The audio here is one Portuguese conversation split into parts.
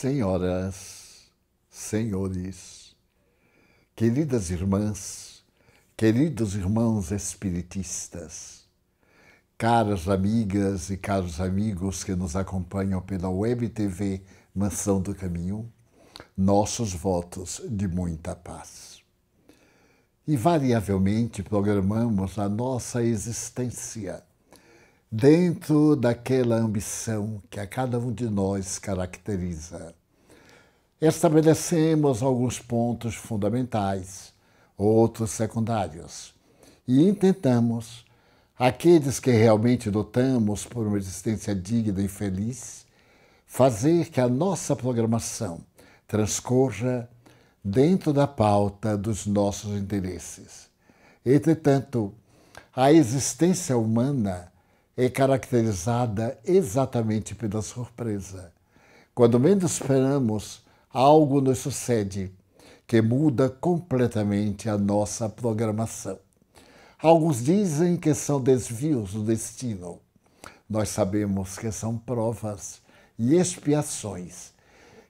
Senhoras, senhores, queridas irmãs, queridos irmãos espiritistas, caras amigas e caros amigos que nos acompanham pela Web TV Mansão do Caminho, nossos votos de muita paz. Invariavelmente programamos a nossa existência dentro daquela ambição que a cada um de nós caracteriza. Estabelecemos alguns pontos fundamentais, outros secundários, e intentamos, aqueles que realmente lutamos por uma existência digna e feliz, fazer que a nossa programação transcorra dentro da pauta dos nossos interesses. Entretanto, a existência humana é caracterizada exatamente pela surpresa. Quando menos esperamos, algo nos sucede que muda completamente a nossa programação. Alguns dizem que são desvios do destino. Nós sabemos que são provas e expiações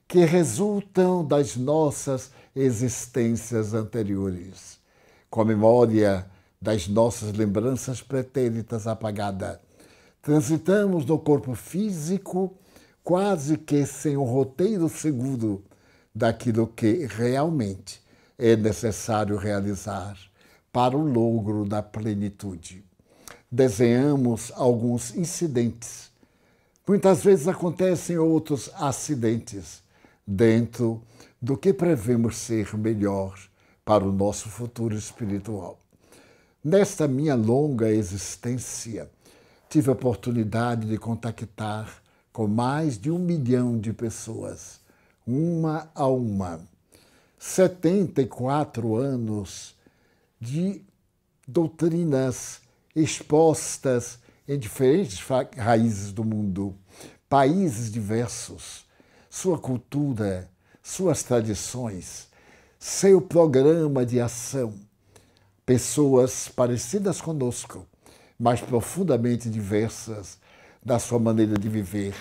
que resultam das nossas existências anteriores, com a memória das nossas lembranças pretéritas apagada. Transitamos no corpo físico quase que sem um roteiro seguro daquilo que realmente é necessário realizar para o logro da plenitude. Desenhamos alguns incidentes. Muitas vezes acontecem outros acidentes dentro do que prevemos ser melhor para o nosso futuro espiritual. Nesta minha longa existência, tive a oportunidade de contactar com mais de 1 milhão de pessoas, uma a uma. 74 anos de doutrinas expostas em diferentes raízes do mundo, países diversos, sua cultura, suas tradições, seu programa de ação, pessoas parecidas conosco, mas profundamente diversas da sua maneira de viver,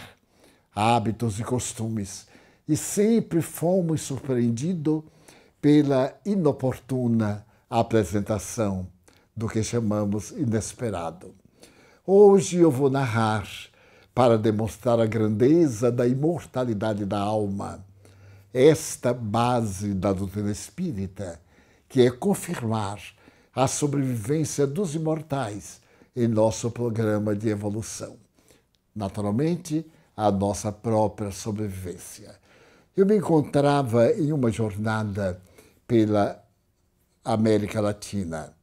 hábitos e costumes, e sempre fomos surpreendidos pela inoportuna apresentação do que chamamos inesperado. Hoje eu vou narrar para demonstrar a grandeza da imortalidade da alma, esta base da doutrina espírita, que é confirmar a sobrevivência dos imortais em nosso programa de evolução. Naturalmente, a nossa própria sobrevivência. Eu me encontrava em uma jornada pela América Latina.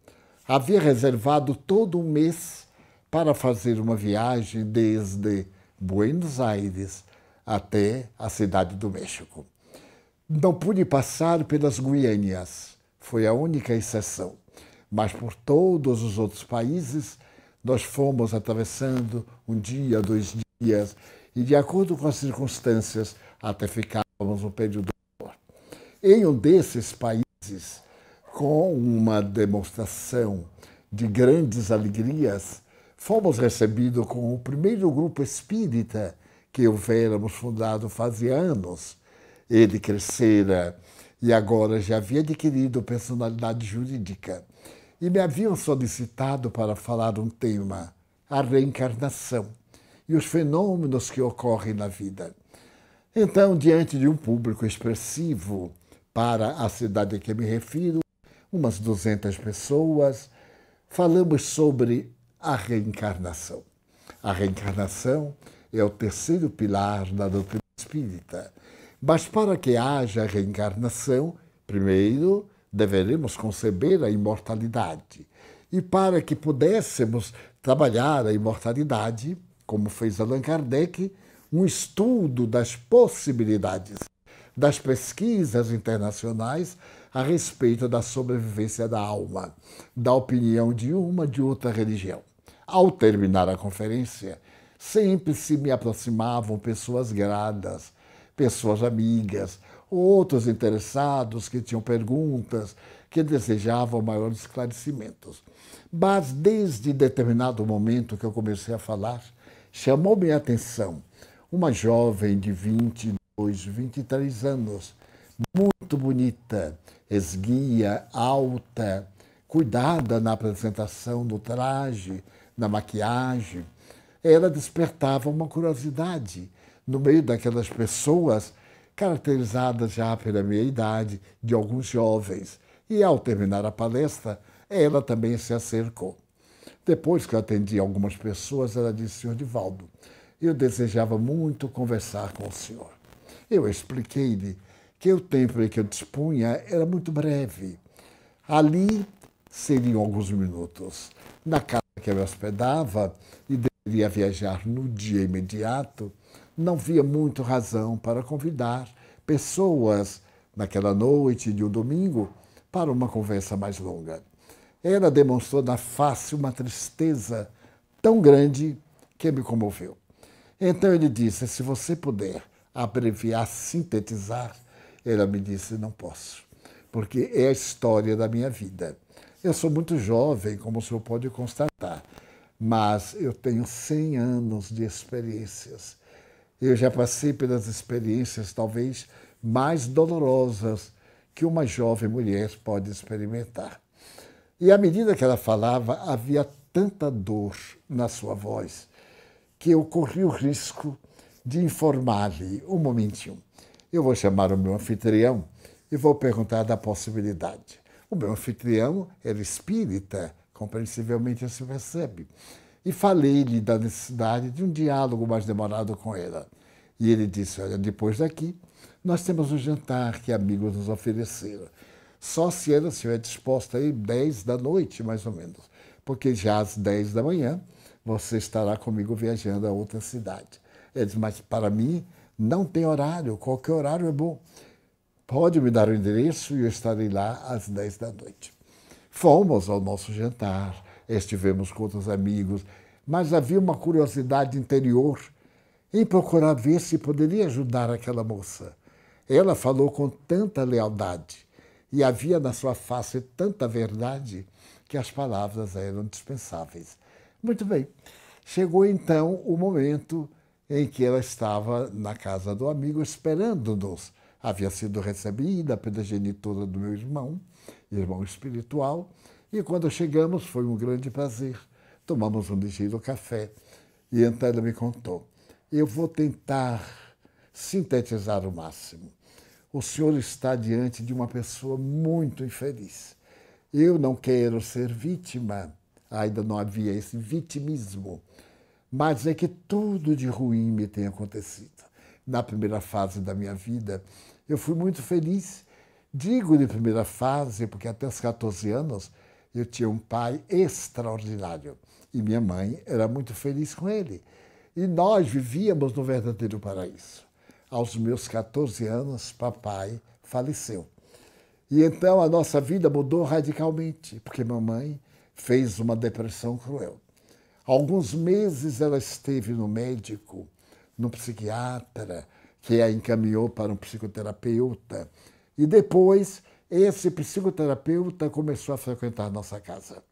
Havia reservado todo um mês para fazer uma viagem desde Buenos Aires até a cidade do México. Não pude passar pelas Guianas, foi a única exceção, mas por todos os outros países nós fomos atravessando um dia, 2 dias, e de acordo com as circunstâncias, até ficávamos um período maior. Em um desses países, com uma demonstração de grandes alegrias, fomos recebidos com o primeiro grupo espírita que houvéramos fundado fazia anos. Ele crescera e agora já havia adquirido personalidade jurídica. E me haviam solicitado para falar um tema, a reencarnação e os fenômenos que ocorrem na vida. Então, diante de um público expressivo para a cidade a que me refiro, umas 200 pessoas, falamos sobre a reencarnação. A reencarnação é o terceiro pilar da doutrina espírita. Mas para que haja reencarnação, primeiro deveremos conceber a imortalidade. E para que pudéssemos trabalhar a imortalidade, como fez Allan Kardec, um estudo das possibilidades das pesquisas internacionais a respeito da sobrevivência da alma, da opinião de uma de outra religião. Ao terminar a conferência, sempre se me aproximavam pessoas gradas, pessoas amigas, outros interessados que tinham perguntas, que desejavam maiores esclarecimentos. Mas desde determinado momento que eu comecei a falar, chamou minha atenção uma jovem de 22 hoje, 23 anos, muito bonita, esguia, alta, cuidada na apresentação, no traje, na maquiagem. Ela despertava uma curiosidade no meio daquelas pessoas caracterizadas já pela meia idade, de alguns jovens. E ao terminar a palestra, ela também se acercou. Depois que eu atendi algumas pessoas, ela disse: Senhor Divaldo, eu desejava muito conversar com o senhor. Eu expliquei-lhe que o tempo em que eu dispunha era muito breve. Ali seriam alguns minutos. Na casa que eu me hospedava e deveria viajar no dia imediato, não via muito razão para convidar pessoas naquela noite de um domingo para uma conversa mais longa. Ela demonstrou na face uma tristeza tão grande que me comoveu. Então ele disse: se você puder abreviar, sintetizar. Ela me disse: não posso, porque é a história da minha vida. Eu sou muito jovem, como o senhor pode constatar, mas eu tenho 100 anos de experiências. Eu já passei pelas experiências talvez mais dolorosas que uma jovem mulher pode experimentar. E à medida que ela falava, havia tanta dor na sua voz que eu corri o risco de informar-lhe um momentinho. Eu vou chamar o meu anfitrião e vou perguntar da possibilidade. O meu anfitrião era espírita, compreensivelmente se percebe. E falei-lhe da necessidade de um diálogo mais demorado com ela. E ele disse: olha, depois daqui, nós temos um jantar que amigos nos ofereceram. Só se ela estiver disposta a ir 10 da noite, mais ou menos. Porque já às 10 da manhã, você estará comigo viajando a outra cidade. Ele disse: mas para mim não tem horário, qualquer horário é bom. Pode me dar o endereço e eu estarei lá às 10 da noite. Fomos ao nosso jantar, estivemos com outros amigos, mas havia uma curiosidade interior em procurar ver se poderia ajudar aquela moça. Ela falou com tanta lealdade e havia na sua face tanta verdade que as palavras eram dispensáveis. Muito bem. Chegou então o momento em que ela estava na casa do amigo esperando-nos. Havia sido recebida pela genitora do meu irmão espiritual, e quando chegamos foi um grande prazer. Tomamos um ligeiro café e então ela me contou: eu vou tentar sintetizar o máximo. O senhor está diante de uma pessoa muito infeliz. Eu não quero ser vítima, ainda não havia esse vitimismo, mas é que tudo de ruim me tem acontecido. Na primeira fase da minha vida, eu fui muito feliz. Digo de primeira fase porque até os 14 anos eu tinha um pai extraordinário e minha mãe era muito feliz com ele. E nós vivíamos no verdadeiro paraíso. Aos meus 14 anos, papai faleceu. E então a nossa vida mudou radicalmente, porque mamãe fez uma depressão cruel. Alguns meses ela esteve no médico, no psiquiatra, que a encaminhou para um psicoterapeuta. E depois, esse psicoterapeuta começou a frequentar nossa casa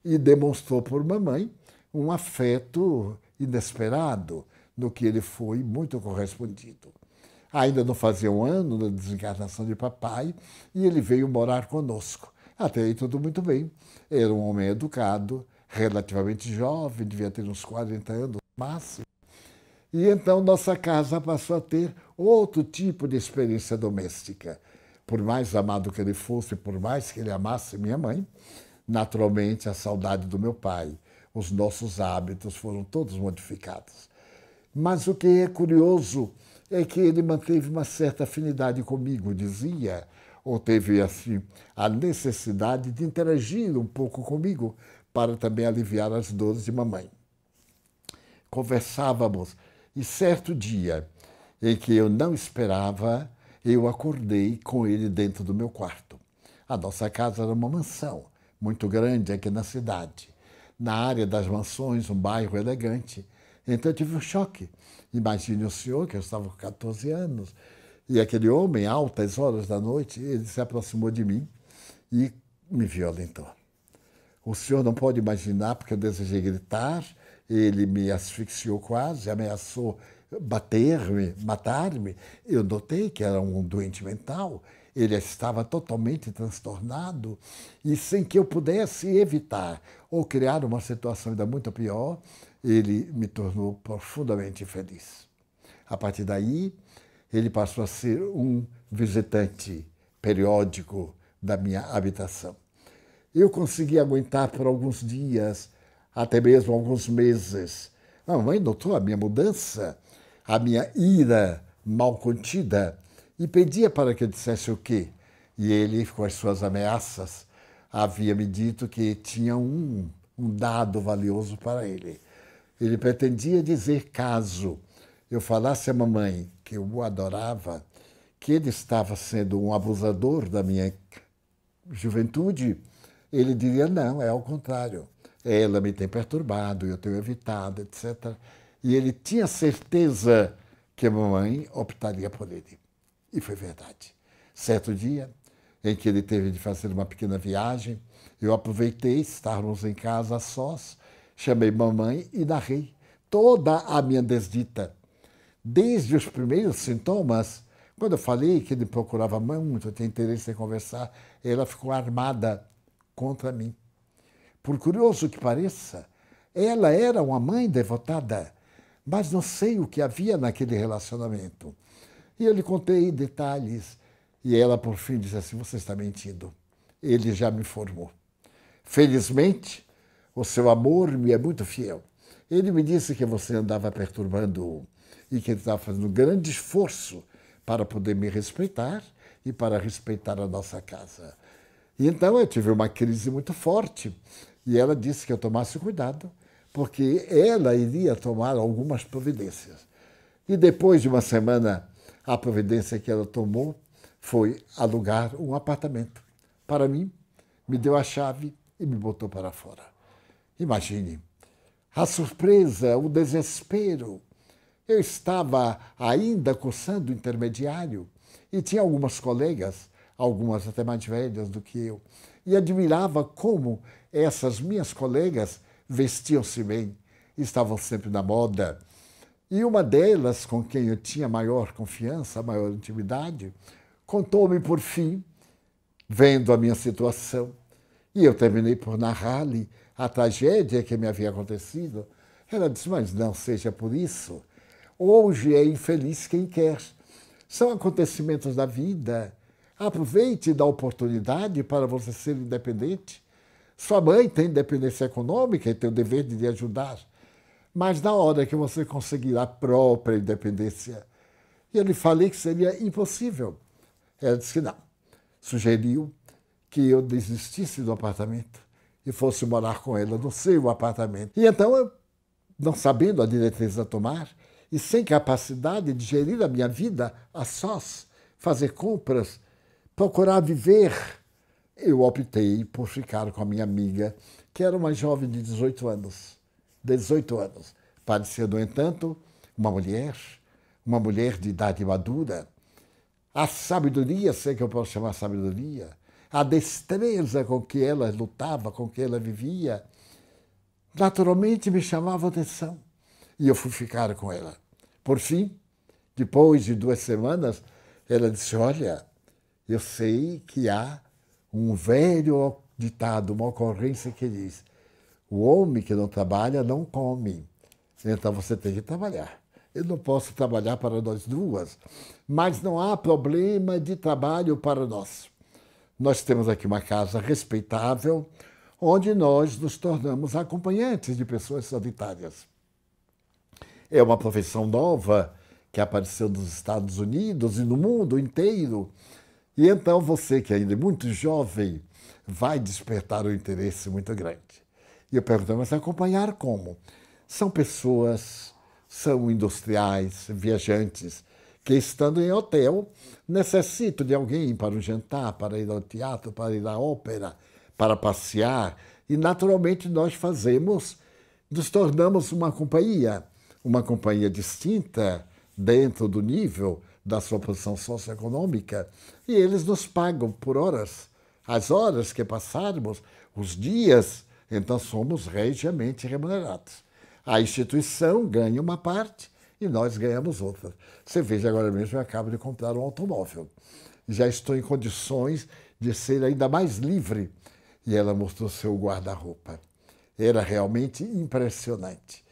e demonstrou por mamãe um afeto inesperado, no que ele foi muito correspondido. Ainda não fazia um ano da desencarnação de papai e ele veio morar conosco. Até aí tudo muito bem. Era um homem educado, relativamente jovem, devia ter uns 40 anos no máximo. E então nossa casa passou a ter outro tipo de experiência doméstica. Por mais amado que ele fosse, por mais que ele amasse minha mãe, naturalmente a saudade do meu pai, os nossos hábitos foram todos modificados. Mas o que é curioso é que ele manteve uma certa afinidade comigo, dizia, ou teve assim a necessidade de interagir um pouco comigo para também aliviar as dores de mamãe. Conversávamos e certo dia em que eu não esperava, eu acordei com ele dentro do meu quarto. A nossa casa era uma mansão muito grande aqui na cidade. Na área das mansões, um bairro elegante. Então eu tive um choque. Imagine o senhor, que eu estava com 14 anos, e aquele homem, altas horas da noite, ele se aproximou de mim e me violentou. O senhor não pode imaginar, porque eu desejei gritar, ele me asfixiou quase, ameaçou bater-me, matar-me. Eu notei que era um doente mental. Ele estava totalmente transtornado e sem que eu pudesse evitar ou criar uma situação ainda muito pior, ele me tornou profundamente infeliz. A partir daí, ele passou a ser um visitante periódico da minha habitação. Eu consegui aguentar por alguns dias, até mesmo alguns meses. A mamãe notou a minha mudança, a minha ira mal contida, e pedia para que eu dissesse o quê? E ele, com as suas ameaças, havia me dito que tinha um dado valioso para ele. Ele pretendia dizer, caso eu falasse à mamãe que eu o adorava, que ele estava sendo um abusador da minha juventude, ele diria, não, é ao contrário. Ela me tem perturbado, eu tenho evitado, etc. E ele tinha certeza que a mamãe optaria por ele. E foi verdade. Certo dia, em que ele teve de fazer uma pequena viagem, eu aproveitei, estávamos em casa a sós, chamei mamãe e narrei toda a minha desdita. Desde os primeiros sintomas, quando eu falei que ele procurava muito, tinha interesse em conversar, ela ficou armada contra mim. Por curioso que pareça, ela era uma mãe devotada, mas não sei o que havia naquele relacionamento. E eu lhe contei detalhes, e ela, por fim, disse assim, você está mentindo. Ele já me informou. Felizmente, o seu amor me é muito fiel. Ele me disse que você andava perturbando-o e que ele estava fazendo um grande esforço para poder me respeitar e para respeitar a nossa casa. E então eu tive uma crise muito forte, e ela disse que eu tomasse cuidado, porque ela iria tomar algumas providências. E depois de uma semana, a providência que ela tomou foi alugar um apartamento para mim, me deu a chave e me botou para fora. Imagine, a surpresa, o desespero. Eu estava ainda cursando intermediário e tinha algumas colegas, algumas até mais velhas do que eu, e admirava como essas minhas colegas vestiam-se bem, estavam sempre na moda. E uma delas, com quem eu tinha maior confiança, maior intimidade, contou-me por fim, vendo a minha situação, e eu terminei por narrar-lhe a tragédia que me havia acontecido. Ela disse, mas não seja por isso. Hoje é infeliz quem quer. São acontecimentos da vida. Aproveite da oportunidade para você ser independente. Sua mãe tem independência econômica e tem o dever de lhe ajudar. Mas na hora que você conseguir a própria independência, eu lhe falei que seria impossível. Ela disse que não. Sugeriu que eu desistisse do apartamento e fosse morar com ela no seu apartamento. E então, eu, não sabendo a diretriz a tomar e sem capacidade de gerir a minha vida a sós, fazer compras, procurar viver, eu optei por ficar com a minha amiga, que era uma jovem de 18 anos. 18 anos. Parecia, no entanto, uma mulher de idade madura. A sabedoria, sei que eu posso chamar sabedoria, a destreza com que ela lutava, com que ela vivia, naturalmente me chamava a atenção. E eu fui ficar com ela. Por fim, depois de 2 semanas, ela disse, olha, eu sei que há um velho ditado, uma ocorrência que diz, o homem que não trabalha não come. Então você tem que trabalhar. Eu não posso trabalhar para nós duas, mas não há problema de trabalho para nós. Nós temos aqui uma casa respeitável, onde nós nos tornamos acompanhantes de pessoas solitárias. É uma profissão nova que apareceu nos Estados Unidos e no mundo inteiro. E então você, que ainda é muito jovem, vai despertar um interesse muito grande. E eu pergunto, mas acompanhar como? São pessoas, são industriais, viajantes, que estando em hotel, necessitam de alguém para um jantar, para ir ao teatro, para ir à ópera, para passear. E, naturalmente, nós nos tornamos uma companhia distinta dentro do nível da sua posição socioeconômica, e eles nos pagam por horas. As horas que passarmos, os dias, então somos regiamente remunerados. A instituição ganha uma parte e nós ganhamos outras. Você veja, agora mesmo eu acabo de comprar um automóvel. Já estou em condições de ser ainda mais livre. E ela mostrou seu guarda-roupa. Era realmente impressionante.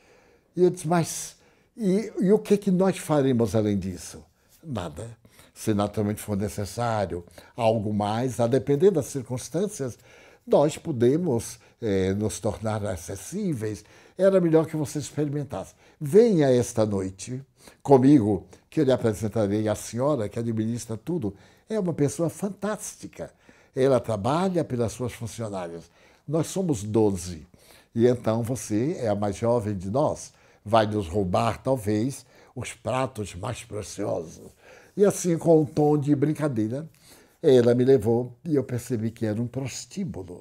E eu disse, mas e o que nós faremos além disso? Nada. Se naturalmente for necessário algo mais, a depender das circunstâncias, nós podemos nos tornar acessíveis. Era melhor que você experimentasse. Venha esta noite comigo, que eu lhe apresentarei a senhora que administra tudo. É uma pessoa fantástica. Ela trabalha pelas suas funcionárias. Nós somos 12. E então você é a mais jovem de nós. Vai nos roubar, talvez, os pratos mais preciosos. E assim, com um tom de brincadeira, ela me levou e eu percebi que era um prostíbulo.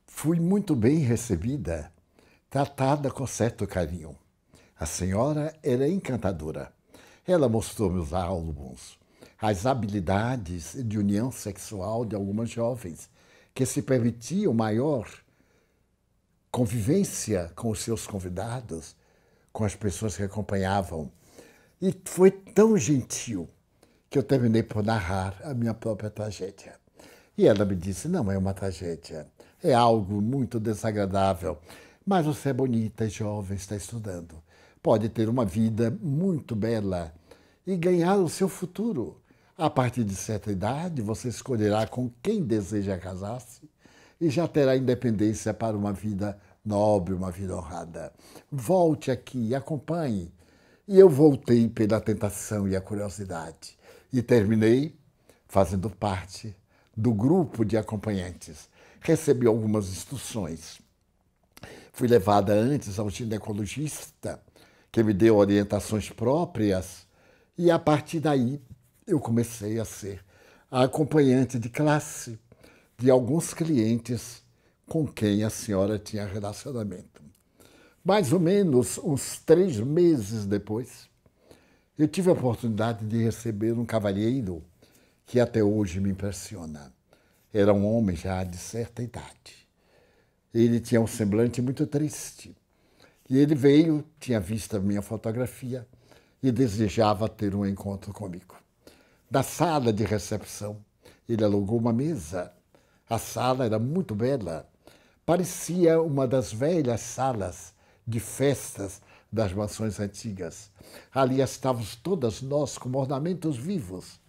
Fui muito bem recebida, tratada com certo carinho. A senhora era encantadora. Ela mostrou-me os álbuns, as habilidades de união sexual de algumas jovens que se permitiam maior convivência com os seus convidados, com as pessoas que acompanhavam. E foi tão gentil que eu terminei por narrar a minha própria tragédia. E ela me disse, não é uma tragédia, é algo muito desagradável, mas você é bonita, é jovem, está estudando. Pode ter uma vida muito bela e ganhar o seu futuro. A partir de certa idade, você escolherá com quem deseja casar-se e já terá independência para uma vida nobre, uma vida honrada. Volte aqui e acompanhe. E eu voltei pela tentação e a curiosidade e terminei fazendo parte do grupo de acompanhantes. Recebi algumas instruções. Fui levada antes ao ginecologista, que me deu orientações próprias, e a partir daí eu comecei a ser a acompanhante de classe de alguns clientes com quem a senhora tinha relacionamento. Mais ou menos uns 3 meses depois, eu tive a oportunidade de receber um cavalheiro que até hoje me impressiona. Era um homem já de certa idade. Ele tinha um semblante muito triste. E ele veio, tinha visto a minha fotografia e desejava ter um encontro comigo. Da sala de recepção, ele alugou uma mesa. A sala era muito bela. Parecia uma das velhas salas de festas das mansões antigas. Ali estávamos todas nós como ornamentos vivos.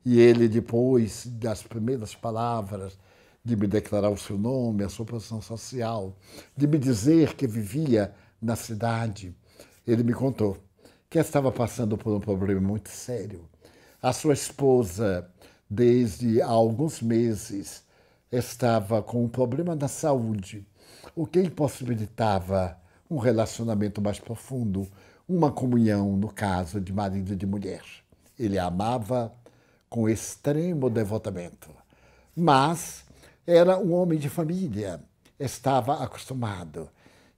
E ele, depois das primeiras palavras, de me declarar o seu nome, a sua posição social, de me dizer que vivia na cidade, ele me contou que estava passando por um problema muito sério. A sua esposa, desde há alguns meses, estava com um problema na saúde, o que impossibilitava um relacionamento mais profundo, uma comunhão, no caso de marido e de mulher. Ele a amava com extremo devotamento, mas era um homem de família, estava acostumado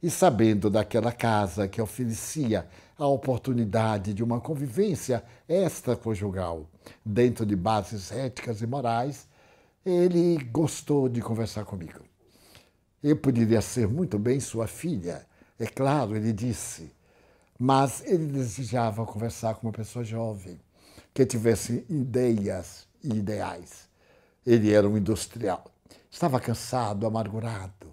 e sabendo daquela casa que oferecia a oportunidade de uma convivência extraconjugal dentro de bases éticas e morais, ele gostou de conversar comigo. Eu poderia ser muito bem sua filha, é claro, ele disse, mas ele desejava conversar com uma pessoa jovem, que tivesse ideias e ideais. Ele era um industrial, estava cansado, amargurado.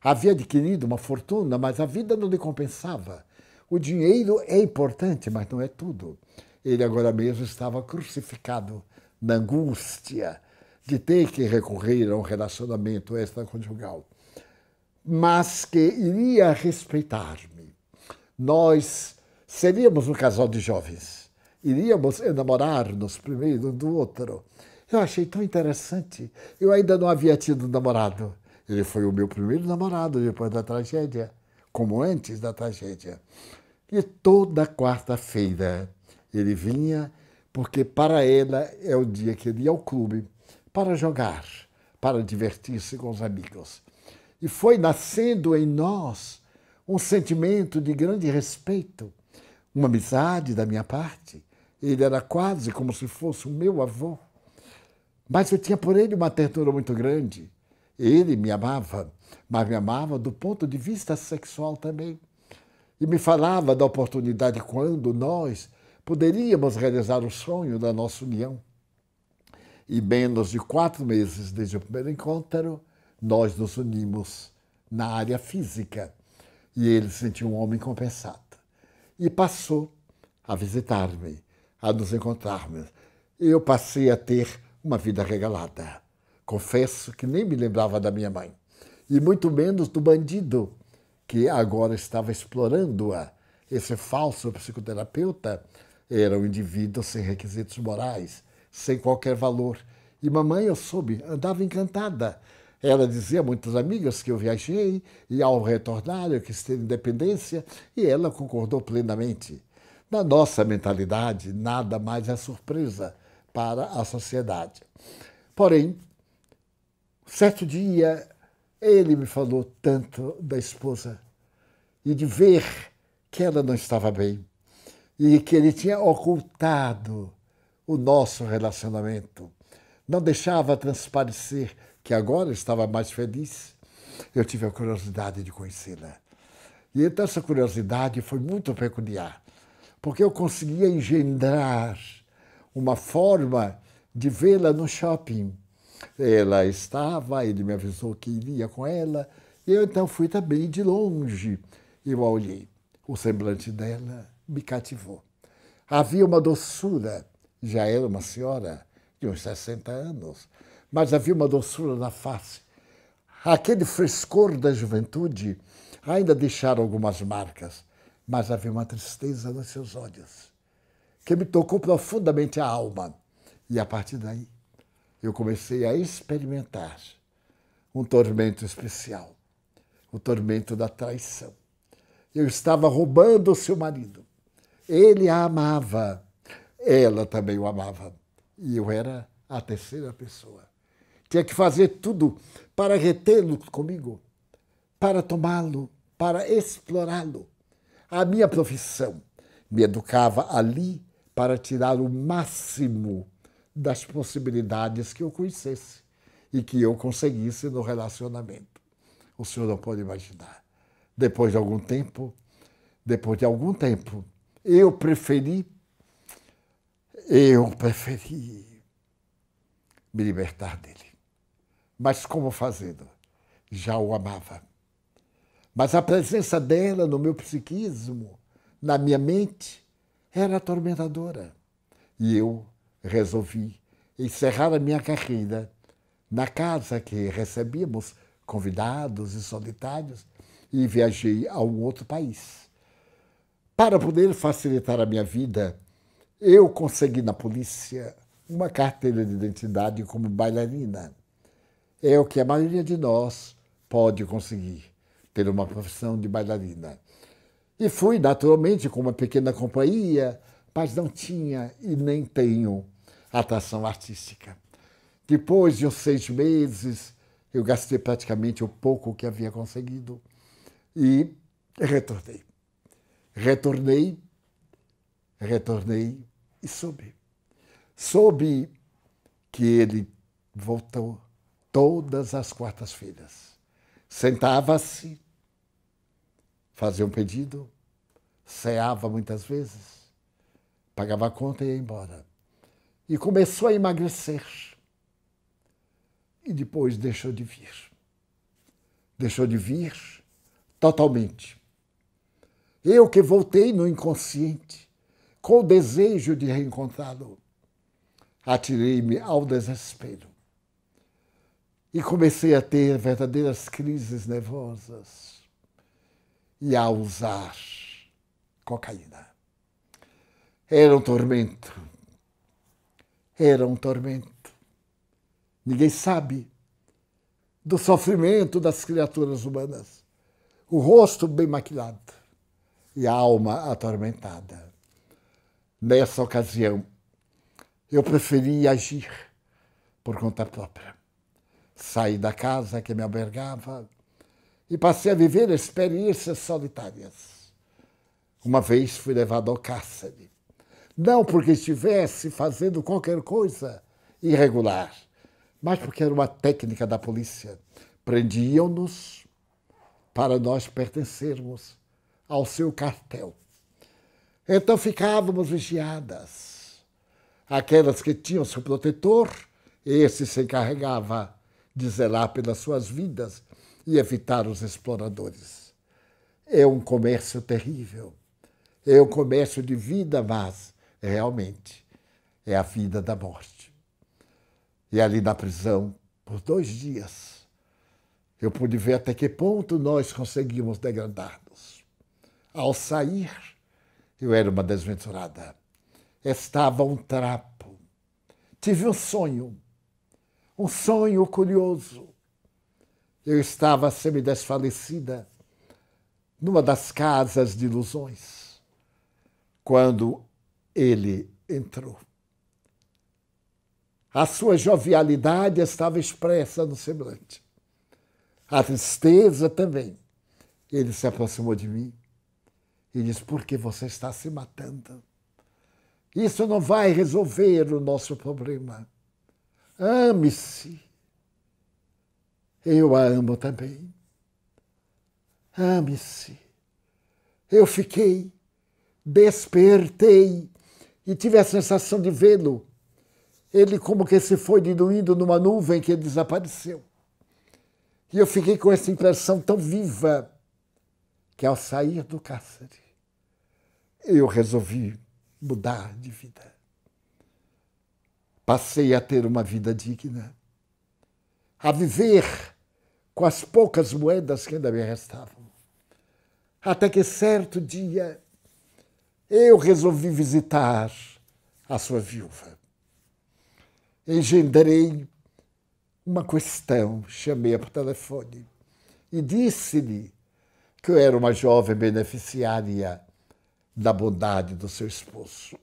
Havia adquirido uma fortuna, mas a vida não lhe compensava. O dinheiro é importante, mas não é tudo. Ele agora mesmo estava crucificado na angústia de ter que recorrer a um relacionamento extraconjugal, mas que iria respeitar-me. Nós seríamos um casal de jovens, iríamos enamorar-nos primeiro um do outro. Eu achei tão interessante. Eu ainda não havia tido namorado. Ele foi o meu primeiro namorado depois da tragédia, como antes da tragédia. E toda quarta-feira ele vinha, porque para ela é o dia que ele ia ao clube para jogar, para divertir-se com os amigos. E foi nascendo em nós um sentimento de grande respeito, uma amizade da minha parte. Ele era quase como se fosse o meu avô. Mas eu tinha por ele uma ternura muito grande. Ele me amava, mas me amava do ponto de vista sexual também. e me falava da oportunidade quando nós poderíamos realizar o sonho da nossa união. E menos de 4 meses desde o primeiro encontro, nós nos unimos na área física. E ele se sentiu um homem compensado. E passou a visitar-me, a nos encontrarmos. Eu passei a ter uma vida regalada. Confesso que nem me lembrava da minha mãe. E muito menos do bandido, que agora estava explorando-a. Esse falso psicoterapeuta era um indivíduo sem requisitos morais, sem qualquer valor. E mamãe, eu soube, andava encantada. Ela dizia a muitas amigas que eu viajei e, ao retornar, eu quis ter independência, e ela concordou plenamente. Na nossa mentalidade, nada mais é surpresa para a sociedade. Porém, certo dia, ele me falou tanto da esposa e de ver que ela não estava bem e que ele tinha ocultado o nosso relacionamento. Não deixava transparecer que agora estava mais feliz. Eu tive a curiosidade de conhecê-la. E então essa curiosidade foi muito peculiar, porque eu conseguia engendrar uma forma de vê-la no shopping. Ela estava, ele me avisou que iria com ela, e eu então fui também de longe. Eu a olhei. O semblante dela me cativou. Havia uma doçura, já era uma senhora de uns 60 anos, mas havia uma doçura na face. Aquele frescor da juventude ainda deixaram algumas marcas, mas havia uma tristeza nos seus olhos, que me tocou profundamente a alma. E a partir daí, eu comecei a experimentar um tormento especial, o tormento da traição. Eu estava roubando o seu marido. Ele a amava, ela também o amava. E eu era a terceira pessoa. Tinha que fazer tudo para retê-lo comigo, para tomá-lo, para explorá-lo. A minha profissão me educava ali para tirar o máximo das possibilidades que eu conhecesse e que eu conseguisse no relacionamento. O senhor não pode imaginar. Depois de algum tempo, eu preferi me libertar dele. Mas como fazendo? Já o amava. Mas a presença dela no meu psiquismo, na minha mente, era atormentadora. E eu resolvi encerrar a minha carreira na casa que recebíamos convidados e solitários e viajei a um outro país. Para poder facilitar a minha vida, eu consegui na polícia uma carteira de identidade como bailarina. É o que a maioria de nós pode conseguir, ter uma profissão de bailarina. E fui, naturalmente, com uma pequena companhia, mas não tinha e nem tenho atração artística. Depois de uns 6 meses, eu gastei praticamente o pouco que havia conseguido e retornei. Retornei e soube. Soube que ele voltou todas as quartas-feiras. Sentava-se, fazia um pedido, ceava muitas vezes, pagava a conta e ia embora. E começou a emagrecer. E depois deixou de vir. Deixou de vir totalmente. Eu que voltei no inconsciente, com o desejo de reencontrá-lo, atirei-me ao desespero. E comecei a ter verdadeiras crises nervosas e a usar cocaína. Era um tormento. Era um tormento. Ninguém sabe do sofrimento das criaturas humanas. O rosto bem maquilado e a alma atormentada. Nessa ocasião, eu preferi agir por conta própria. Saí da casa que me albergava e passei a viver experiências solitárias. Uma vez fui levado ao cárcere. Não porque estivesse fazendo qualquer coisa irregular, mas porque era uma técnica da polícia. Prendiam-nos para nós pertencermos ao seu quartel. Então ficávamos vigiadas. Aquelas que tinham seu protetor, esse se encarregava de zelar pelas suas vidas e evitar os exploradores. É um comércio terrível. É um comércio de vida, mas realmente é a vida da morte. E ali na prisão, por 2 dias, eu pude ver até que ponto nós conseguimos degradar-nos. Ao sair, eu era uma desventurada. Estava um trapo. Tive um sonho curioso. Eu estava semidesfalecida numa das casas de ilusões, quando ele entrou. A sua jovialidade estava expressa no semblante. A tristeza também. Ele se aproximou de mim e disse: por que você está se matando? Isso não vai resolver o nosso problema. Ame-se. Eu a amo também. Ame-se. Eu despertei e tive a sensação de vê-lo. Ele como que se foi diluindo numa nuvem que ele desapareceu. E eu fiquei com essa impressão tão viva que ao sair do cárcere, eu resolvi mudar de vida. Passei a ter uma vida digna, a viver com as poucas moedas que ainda me restavam. Até que certo dia eu resolvi visitar a sua viúva. Engendrei uma questão, chamei-a por telefone e disse-lhe que eu era uma jovem beneficiária da bondade do seu esposo.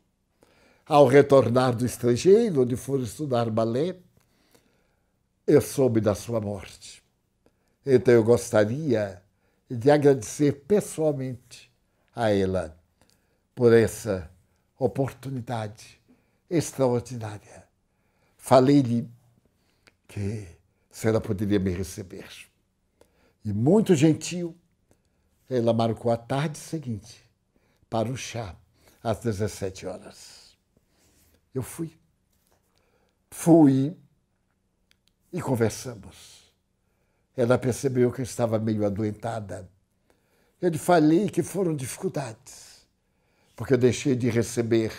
Ao retornar do estrangeiro, onde for estudar balé, eu soube da sua morte. Então eu gostaria de agradecer pessoalmente a ela por essa oportunidade extraordinária. Falei-lhe que se ela poderia me receber. E muito gentil, ela marcou a tarde seguinte para o chá, às 17 horas. Eu fui e conversamos. Ela percebeu que eu estava meio adoentada. Eu lhe falei que foram dificuldades, porque eu deixei de receber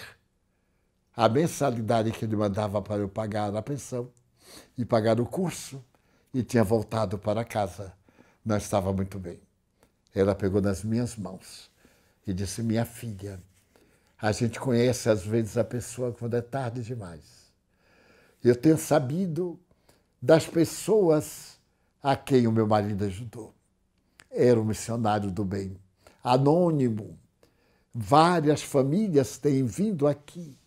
a mensalidade que ele mandava para eu pagar a pensão e pagar o curso, e tinha voltado para casa. Não estava muito bem. Ela pegou nas minhas mãos e disse: minha filha, a gente conhece às vezes a pessoa quando é tarde demais. Eu tenho sabido das pessoas a quem o meu marido ajudou. Era um missionário do bem, anônimo. Várias famílias têm vindo aqui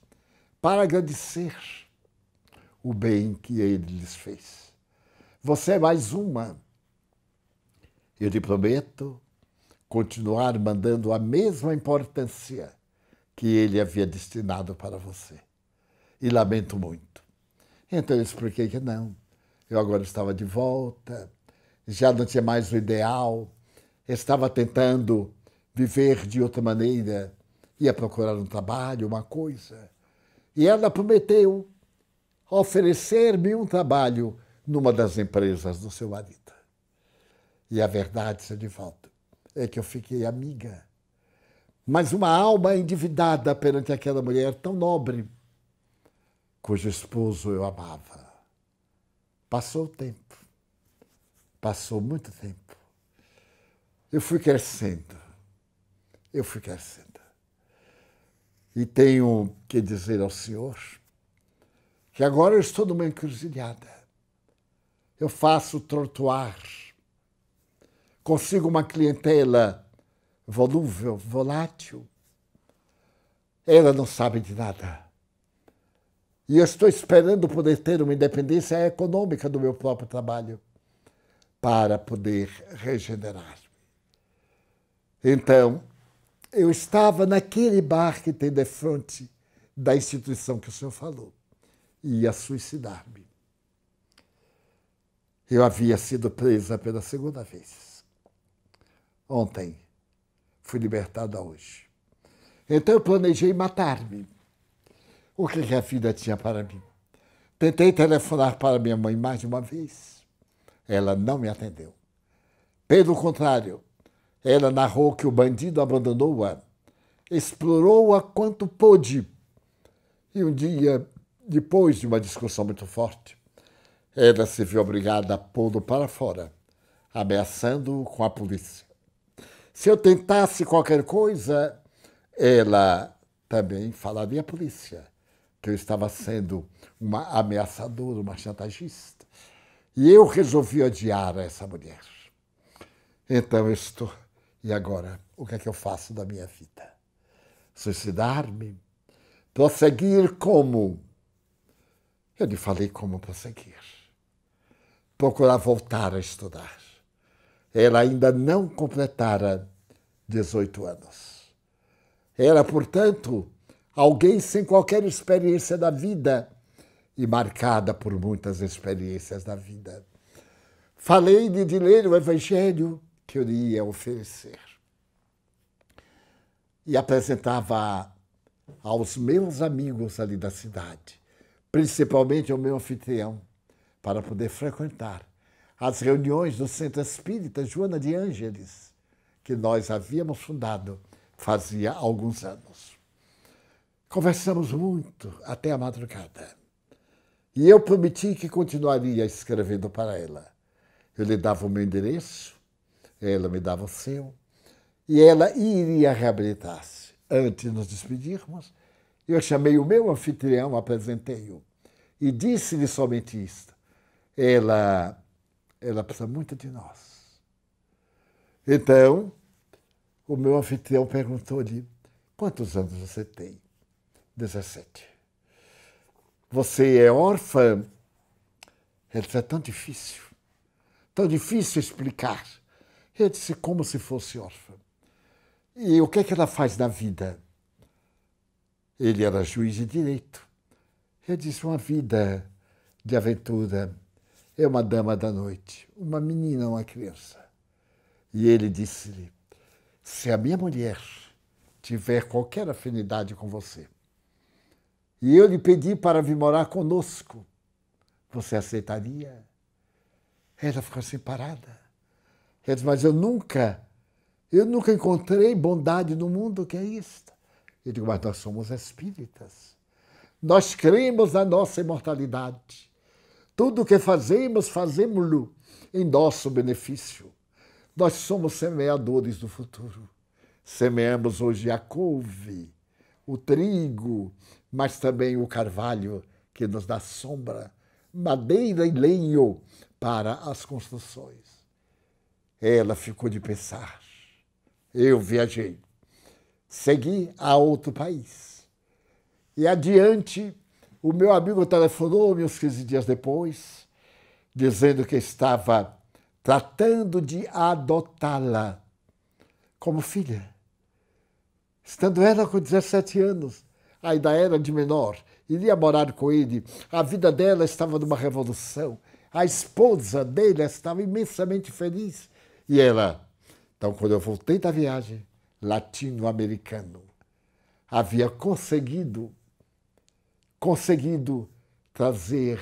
para agradecer o bem que ele lhes fez. Você é mais uma. Eu lhe prometo continuar mandando a mesma importância que ele havia destinado para você. E lamento muito. Então eu expliquei que não. Eu agora estava de volta, já não tinha mais o ideal, estava tentando viver de outra maneira, ia procurar um trabalho, uma coisa. E ela prometeu oferecer-me um trabalho numa das empresas do seu marido. E a verdade, seu Divaldo, é que eu fiquei amiga. Mas uma alma endividada perante aquela mulher tão nobre, cujo esposo eu amava. Passou o tempo. Passou muito tempo. Eu fui crescendo. E tenho que dizer ao senhor que agora eu estou numa encruzilhada. Eu faço trottoir. Consigo uma clientela volúvel, volátil. Ela não sabe de nada. E eu estou esperando poder ter uma independência econômica do meu próprio trabalho para poder regenerar-me. Então, eu estava naquele bar que tem de frente da instituição que o senhor falou. E ia suicidar-me. Eu havia sido presa pela segunda vez. Ontem fui libertada hoje. Então eu planejei matar-me. O que a vida tinha para mim? Tentei telefonar para minha mãe mais de uma vez. Ela não me atendeu. Pelo contrário, ela narrou que o bandido abandonou-a, explorou-a quanto pôde. E um dia, depois de uma discussão muito forte, ela se viu obrigada a pô-lo para fora, ameaçando-o com a polícia. Se eu tentasse qualquer coisa, ela também falaria à polícia que eu estava sendo uma ameaçadora, uma chantagista. E eu resolvi odiar essa mulher. Então eu estou... E agora, o que é que eu faço da minha vida? Suicidar-me? Prosseguir como? Eu lhe falei como prosseguir. Procurar voltar a estudar. Ela ainda não completara 18 anos. Era, portanto, alguém sem qualquer experiência da vida e marcada por muitas experiências da vida. Falei-lhe de ler o Evangelho que eu lhe ia oferecer. E apresentava aos meus amigos ali da cidade, principalmente ao meu anfitrião, para poder frequentar as reuniões do Centro Espírita Joana de Ângeles, que nós havíamos fundado fazia alguns anos. Conversamos muito até a madrugada. E eu prometi que continuaria escrevendo para ela. Eu lhe dava o meu endereço, ela me dava o seu, e ela iria reabilitar-se. Antes de nos despedirmos, eu chamei o meu anfitrião, apresentei-o, e disse-lhe somente isto. Ela precisa muito de nós. Então, o meu anfitrião perguntou-lhe, quantos anos você tem? 17. Você é órfã? Ele disse, é tão difícil explicar. Eu disse, como se fosse órfã. E o que é que ela faz na vida? Ele era juiz de direito. Eu disse, uma vida de aventura. É uma dama da noite, uma menina, uma criança. E ele disse-lhe, se a minha mulher tiver qualquer afinidade com você, e eu lhe pedi para vir morar conosco, você aceitaria? Ela ficou assim parada. Ela disse, mas eu nunca encontrei bondade no mundo, que é isto? Eu digo, mas nós somos espíritas. Nós cremos na nossa imortalidade. Tudo o que fazemos, fazemos-lo em nosso benefício. Nós somos semeadores do futuro. Semeamos hoje a couve, o trigo, mas também o carvalho, que nos dá sombra, madeira e lenho para as construções. Ela ficou de pensar. Eu viajei. Segui a outro país. E adiante, o meu amigo telefonou-me uns 15 dias depois, dizendo que estava tratando de adotá-la como filha. Estando ela com 17 anos, ainda era de menor, iria morar com ele. A vida dela estava numa revolução. A esposa dele estava imensamente feliz. E ela, então, quando eu voltei da viagem, latino-americano, havia conseguido trazer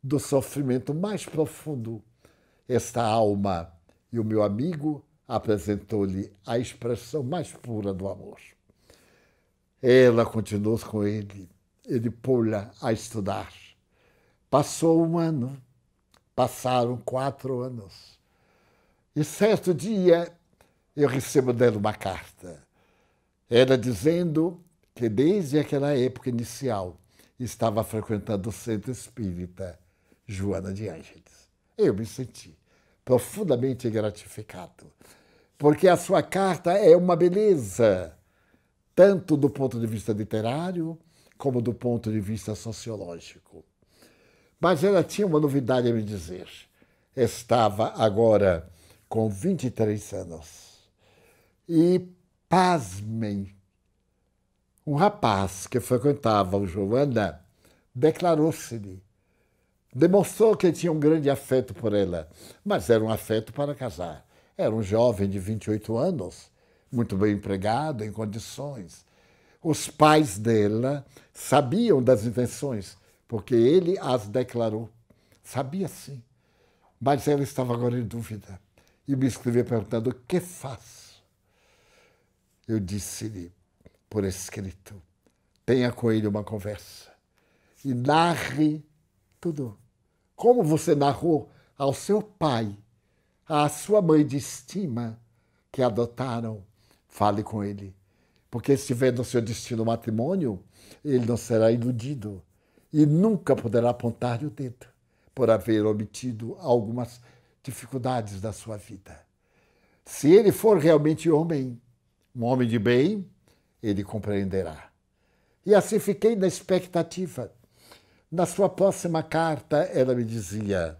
do sofrimento mais profundo esta alma. E o meu amigo apresentou-lhe a expressão mais pura do amor. Ela continuou com ele pô-la a estudar. Passou um ano, passaram 4 anos. E certo dia eu recebo dela uma carta. Ela dizendo que desde aquela época inicial estava frequentando o Centro Espírita Joana de Ângeles. Eu me senti profundamente gratificado, porque a sua carta é uma beleza, tanto do ponto de vista literário, como do ponto de vista sociológico. Mas ela tinha uma novidade a me dizer. Estava agora com 23 anos. E, pasmem, um rapaz que frequentava o Joana declarou-se-lhe. Demonstrou que tinha um grande afeto por ela, mas era um afeto para casar. Era um jovem de 28 anos, muito bem empregado, em condições. Os pais dela sabiam das intenções, porque ele as declarou. Sabia sim, mas ela estava agora em dúvida. E me escreveu perguntando: o que faço? Eu disse-lhe, por escrito, tenha com ele uma conversa e narre tudo. Como você narrou ao seu pai, à sua mãe de estima que adotaram, fale com ele. Porque se estiver no seu destino o matrimônio, ele não será iludido e nunca poderá apontar-lhe o dedo por haver omitido algumas dificuldades da sua vida. Se ele for realmente homem, um homem de bem, ele compreenderá. E assim fiquei na expectativa. Na sua próxima carta, ela me dizia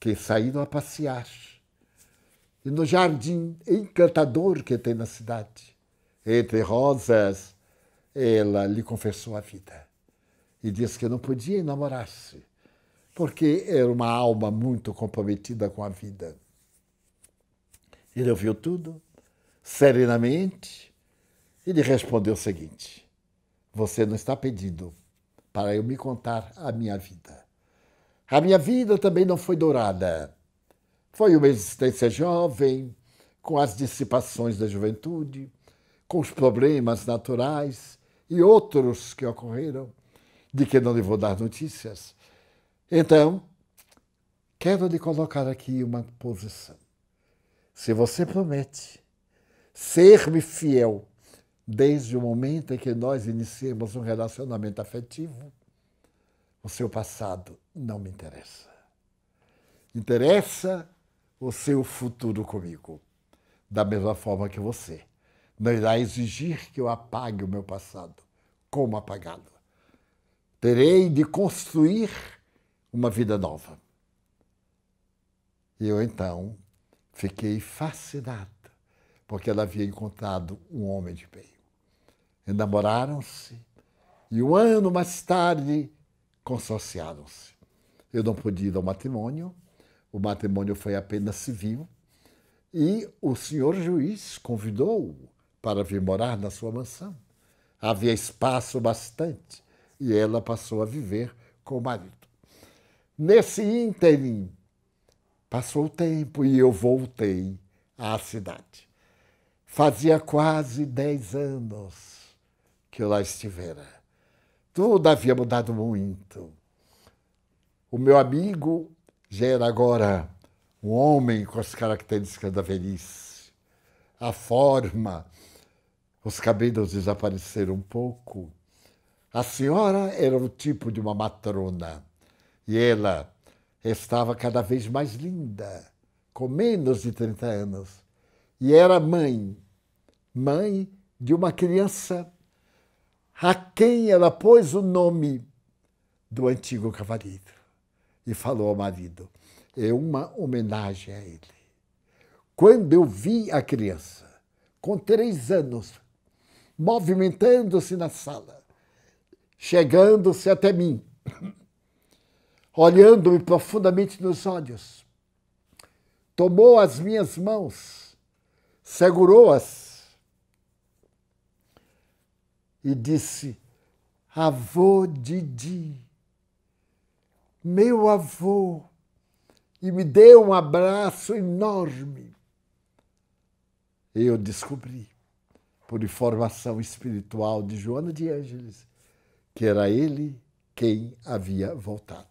que saíram a passear. E no jardim encantador que tem na cidade, entre rosas, ela lhe confessou a vida. E disse que não podia enamorar-se, porque era uma alma muito comprometida com a vida. Ele ouviu tudo, serenamente, e lhe respondeu o seguinte: você não está pedindo para eu me contar a minha vida. A minha vida também não foi dourada. Foi uma existência jovem, com as dissipações da juventude, com os problemas naturais e outros que ocorreram, de que não lhe vou dar notícias. Então, quero lhe colocar aqui uma posição. Se você promete ser-me fiel desde o momento em que nós iniciamos um relacionamento afetivo, o seu passado não me interessa. Interessa o seu futuro comigo. Da mesma forma que você não irá exigir que eu apague o meu passado. Como apagá-lo? Terei de construir uma vida nova. E eu, então, fiquei fascinado, porque ela havia encontrado um homem de bem. Enamoraram-se e 1 ano mais tarde consorciaram-se. Eu não pude ir ao matrimônio, o matrimônio foi apenas civil, e o senhor juiz convidou-o para vir morar na sua mansão. Havia espaço bastante e ela passou a viver com o marido. Nesse ínterim, passou o tempo e eu voltei à cidade. Fazia quase 10 anos que eu lá estivera. Tudo havia mudado muito. O meu amigo já era agora um homem com as características da velhice. A forma, os cabelos desapareceram um pouco. A senhora era o tipo de uma matrona e ela estava cada vez mais linda, com menos de 30 anos. E era mãe de uma criança a quem ela pôs o nome do antigo cavalheiro e falou ao marido: é uma homenagem a ele. Quando eu vi a criança, com 3 anos, movimentando-se na sala, chegando-se até mim, olhando-me profundamente nos olhos, tomou as minhas mãos, segurou-as e disse: avô Didi, meu avô, e me deu um abraço enorme. Eu descobri, por informação espiritual de Joana de Ângeles, que era ele quem havia voltado.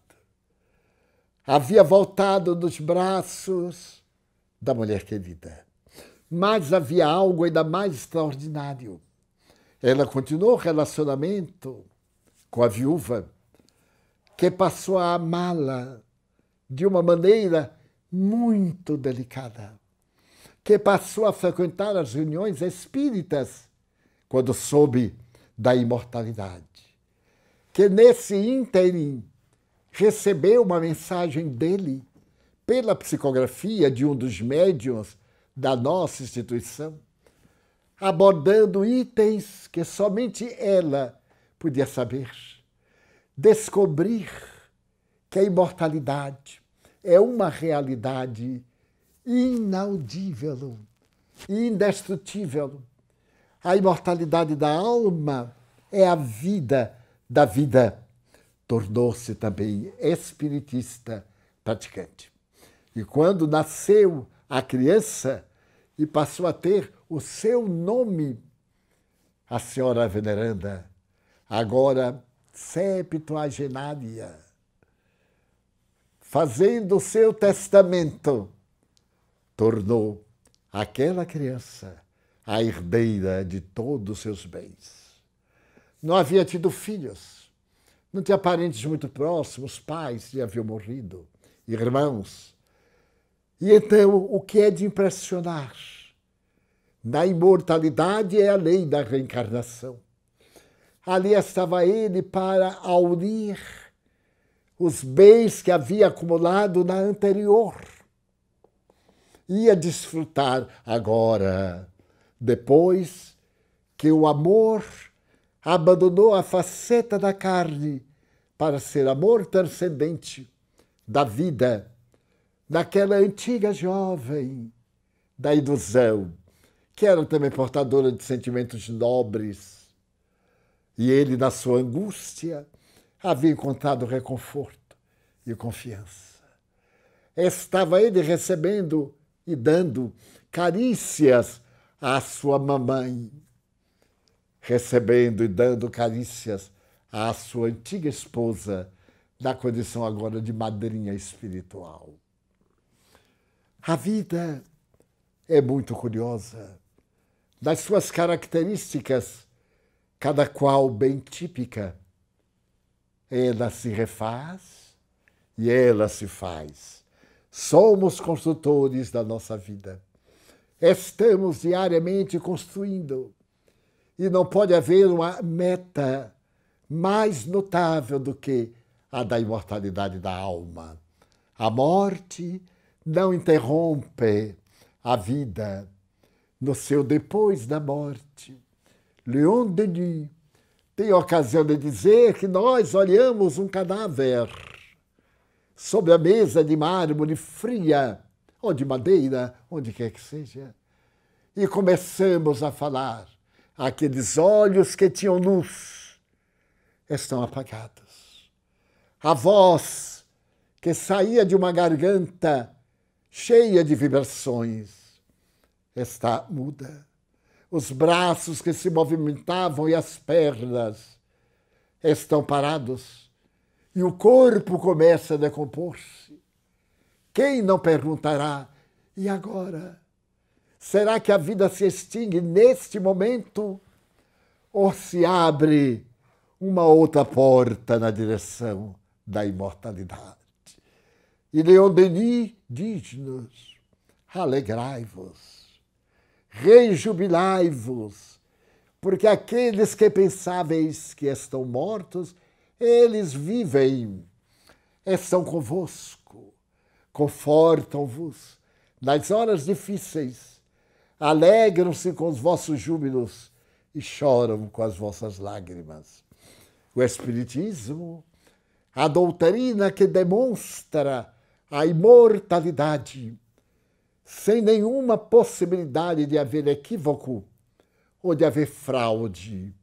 Havia voltado nos braços da mulher querida. Mas havia algo ainda mais extraordinário. Ela continuou o relacionamento com a viúva, que passou a amá-la de uma maneira muito delicada, que passou a frequentar as reuniões espíritas quando soube da imortalidade, que nesse ínterim recebeu uma mensagem dele pela psicografia de um dos médiuns da nossa instituição, abordando itens que somente ela podia saber. Descobrir que a imortalidade é uma realidade inaudível, e indestrutível. A imortalidade da alma é a vida da vida. Tornou-se também espiritista praticante. E quando nasceu a criança e passou a ter o seu nome, a senhora veneranda, agora septuagenária, fazendo o seu testamento, tornou aquela criança a herdeira de todos os seus bens. Não havia tido filhos, não tinha parentes muito próximos, pais já haviam morrido, irmãos. E então, o que é de impressionar? Na imortalidade é a lei da reencarnação. Ali estava ele para unir os bens que havia acumulado na anterior. Ia desfrutar agora, depois que o amor abandonou a faceta da carne para ser amor transcendente da vida, daquela antiga jovem da ilusão, que era também portadora de sentimentos nobres. E ele, na sua angústia, havia encontrado reconforto e confiança. Estava ele recebendo e dando carícias à sua mamãe, recebendo e dando carícias à sua antiga esposa, na condição agora de madrinha espiritual. A vida é muito curiosa. Das suas características, cada qual bem típica, ela se refaz e ela se faz. Somos construtores da nossa vida. Estamos diariamente construindo. E não pode haver uma meta mais notável do que a da imortalidade da alma. A morte não interrompe a vida no seu depois da morte. Leon Denis tem ocasião de dizer que nós olhamos um cadáver sobre a mesa de mármore fria, ou de madeira, onde quer que seja, e começamos a falar. Aqueles olhos que tinham luz estão apagados. A voz que saía de uma garganta cheia de vibrações está muda. Os braços que se movimentavam e as pernas estão parados. E o corpo começa a decompor-se. Quem não perguntará, e agora? Será que a vida se extingue neste momento? Ou se abre uma outra porta na direção da imortalidade? E Leon Denis diz-nos: alegrai-vos, rejubilai-vos, porque aqueles que pensáveis que estão mortos, eles vivem, estão convosco, confortam-vos nas horas difíceis, alegram-se com os vossos júbilos e choram com as vossas lágrimas. O Espiritismo, a doutrina que demonstra a imortalidade, sem nenhuma possibilidade de haver equívoco ou de haver fraude,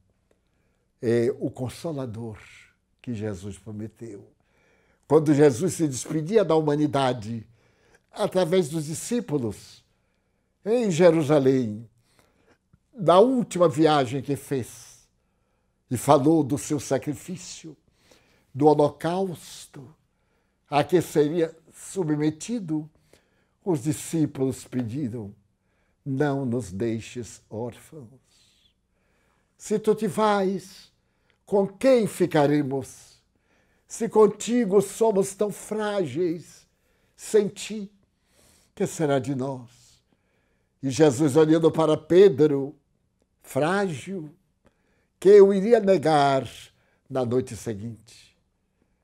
é o Consolador que Jesus prometeu. Quando Jesus se despedia da humanidade através dos discípulos em Jerusalém, na última viagem que fez, e falou do seu sacrifício, do holocausto a que seria submetido, os discípulos pediram: não nos deixes órfãos. Se tu te vais, com quem ficaremos? Se contigo somos tão frágeis, sem ti, que será de nós? E Jesus, olhando para Pedro, frágil, que eu iria negar na noite seguinte,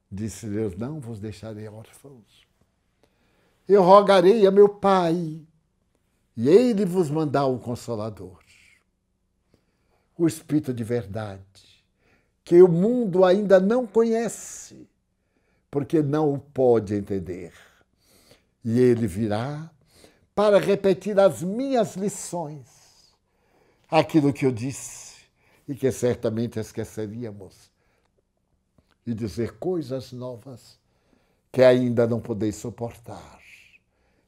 disse-lhe: eu não vos deixarei órfãos. Eu rogarei a meu Pai, e ele vos mandar o Consolador, o Espírito de verdade, que o mundo ainda não conhece, porque não o pode entender. E ele virá para repetir as minhas lições, aquilo que eu disse e que certamente esqueceríamos, e dizer coisas novas que ainda não podeis suportar.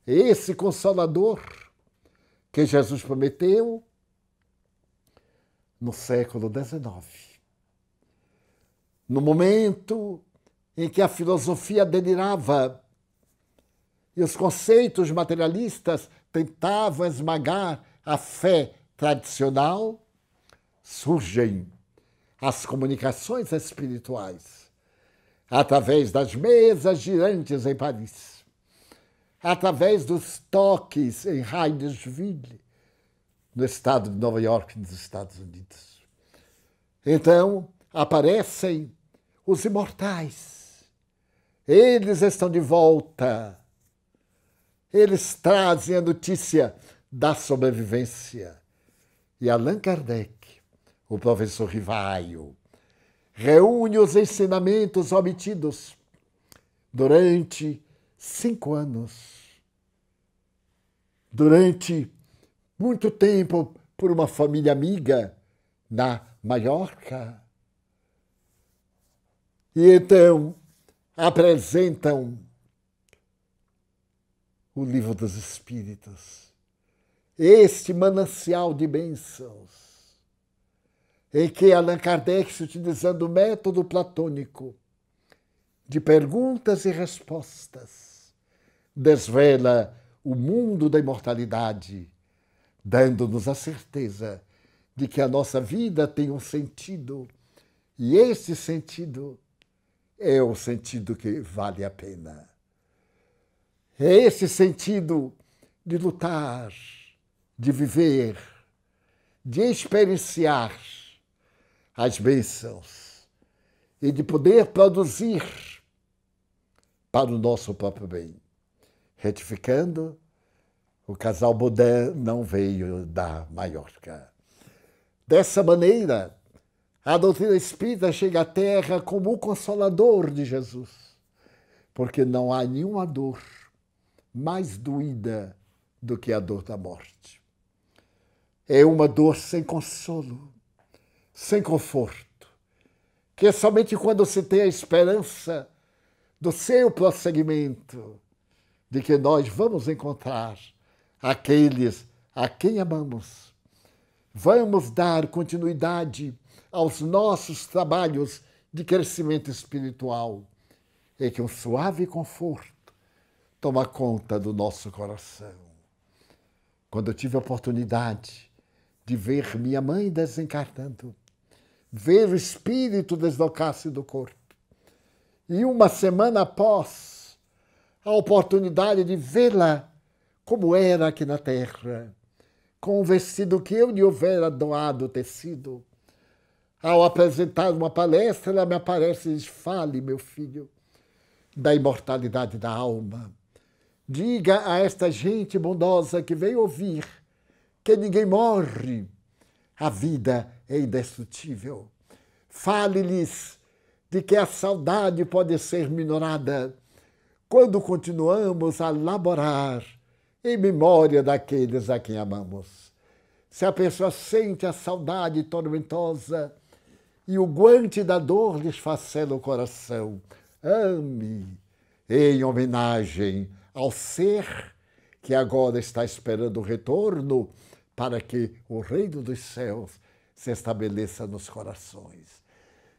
Esse Consolador que Jesus prometeu no século XIX, no momento em que a filosofia delirava e os conceitos materialistas tentavam esmagar a fé tradicional, surgem as comunicações espirituais através das mesas girantes em Paris, através dos toques em Hydesville, no estado de Nova York, nos Estados Unidos. Então, aparecem os imortais. Eles estão de volta. Eles trazem a notícia da sobrevivência. E Allan Kardec, o professor Rivaio, reúne os ensinamentos obtidos durante 5 anos. Durante muito tempo, por uma família amiga na Maiorca. E então apresentam o Livro dos Espíritos, este manancial de bênçãos, em que Allan Kardec, utilizando o método platônico de perguntas e respostas, desvela o mundo da imortalidade, dando-nos a certeza de que a nossa vida tem um sentido, e esse sentido é o sentido que vale a pena. É esse sentido de lutar, de viver, de experienciar as bênçãos e de poder produzir para o nosso próprio bem. Retificando, o casal Baudin não veio da Maiorca. Dessa maneira, a doutrina espírita chega à Terra como o consolador de Jesus, porque não há nenhuma dor mais doída do que a dor da morte. É uma dor sem consolo, sem conforto, que é somente quando se tem a esperança do seu prosseguimento, de que nós vamos encontrar aqueles a quem amamos. Vamos dar continuidade aos nossos trabalhos de crescimento espiritual e que um suave conforto toma conta do nosso coração. Quando eu tive a oportunidade de ver minha mãe desencarnando, ver o espírito deslocar-se do corpo, e uma semana após, a oportunidade de vê-la como era aqui na terra, com o vestido que eu lhe houvera doado tecido. Ao apresentar uma palestra, ela me aparece e diz: fale, meu filho, da imortalidade da alma. Diga a esta gente bondosa que veio ouvir que ninguém morre. A vida é indestrutível. Fale-lhes de que a saudade pode ser minorada quando continuamos a laborar em memória daqueles a quem amamos. Se a pessoa sente a saudade tormentosa e o guante da dor lhe esfacela o coração, ame em homenagem ao ser que agora está esperando o retorno para que o reino dos céus se estabeleça nos corações.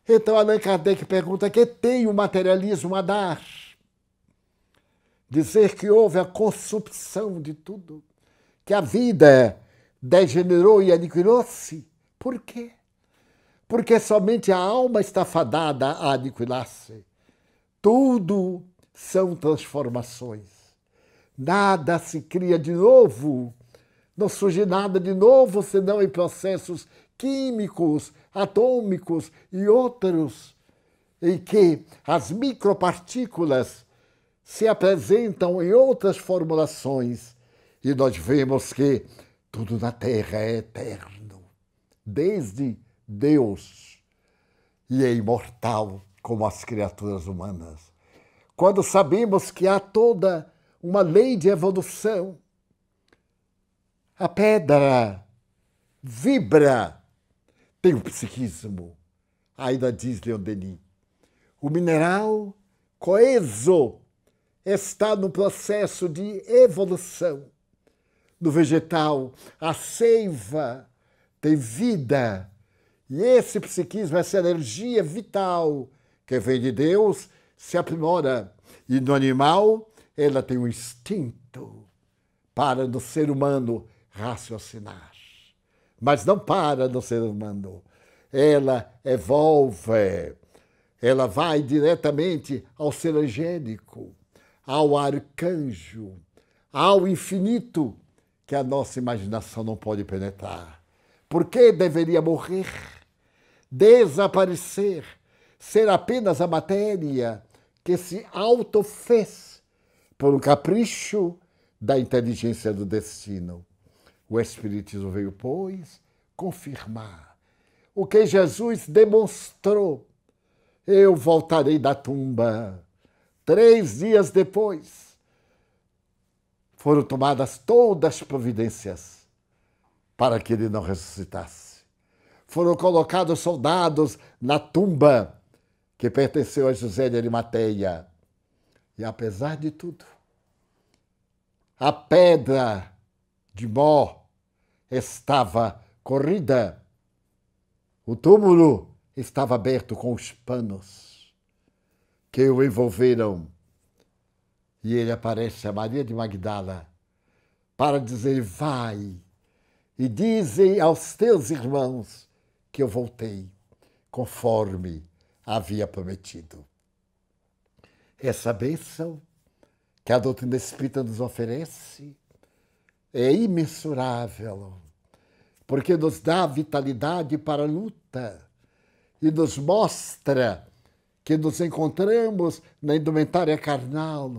Então Allan Kardec pergunta: que tem o materialismo a dar? Dizer que houve a consumpção de tudo, que a vida degenerou e aniquilou-se. Por quê? Porque somente a alma está fadada a aniquilar-se. Tudo são transformações. Nada se cria de novo. Não surge nada de novo senão em processos químicos, atômicos e outros, em que as micropartículas se apresentam em outras formulações e nós vemos que tudo na Terra é eterno, desde Deus, e é imortal como as criaturas humanas. Quando sabemos que há toda uma lei de evolução, A pedra vibra, tem um psiquismo. Ainda diz Leon Denis. O mineral coeso está no processo de evolução. No vegetal, a seiva tem vida. E esse psiquismo, essa energia vital que vem de Deus, se aprimora. E no animal, ela tem um instinto para no ser humano raciocinar. Mas não para no ser humano. Ela evolve. Ela vai diretamente ao ser angélico, ao arcanjo, ao infinito, que a nossa imaginação não pode penetrar. Por que deveria morrer, desaparecer, ser apenas a matéria que se autofez por um capricho da inteligência do destino? O Espiritismo veio, pois, confirmar o que Jesus demonstrou. Eu voltarei da tumba. 3 dias depois, foram tomadas todas as providências para que ele não ressuscitasse. Foram colocados soldados na tumba que pertenceu a José de Arimateia. E apesar de tudo, a pedra de Mó estava corrida. O túmulo estava aberto com os panos que o envolveram. E ele aparece a Maria de Magdala para dizer: vai e dizem aos teus irmãos que eu voltei, conforme havia prometido. Essa bênção que a doutrina espírita nos oferece é imensurável, porque nos dá vitalidade para a luta e nos mostra que nos encontramos na indumentária carnal,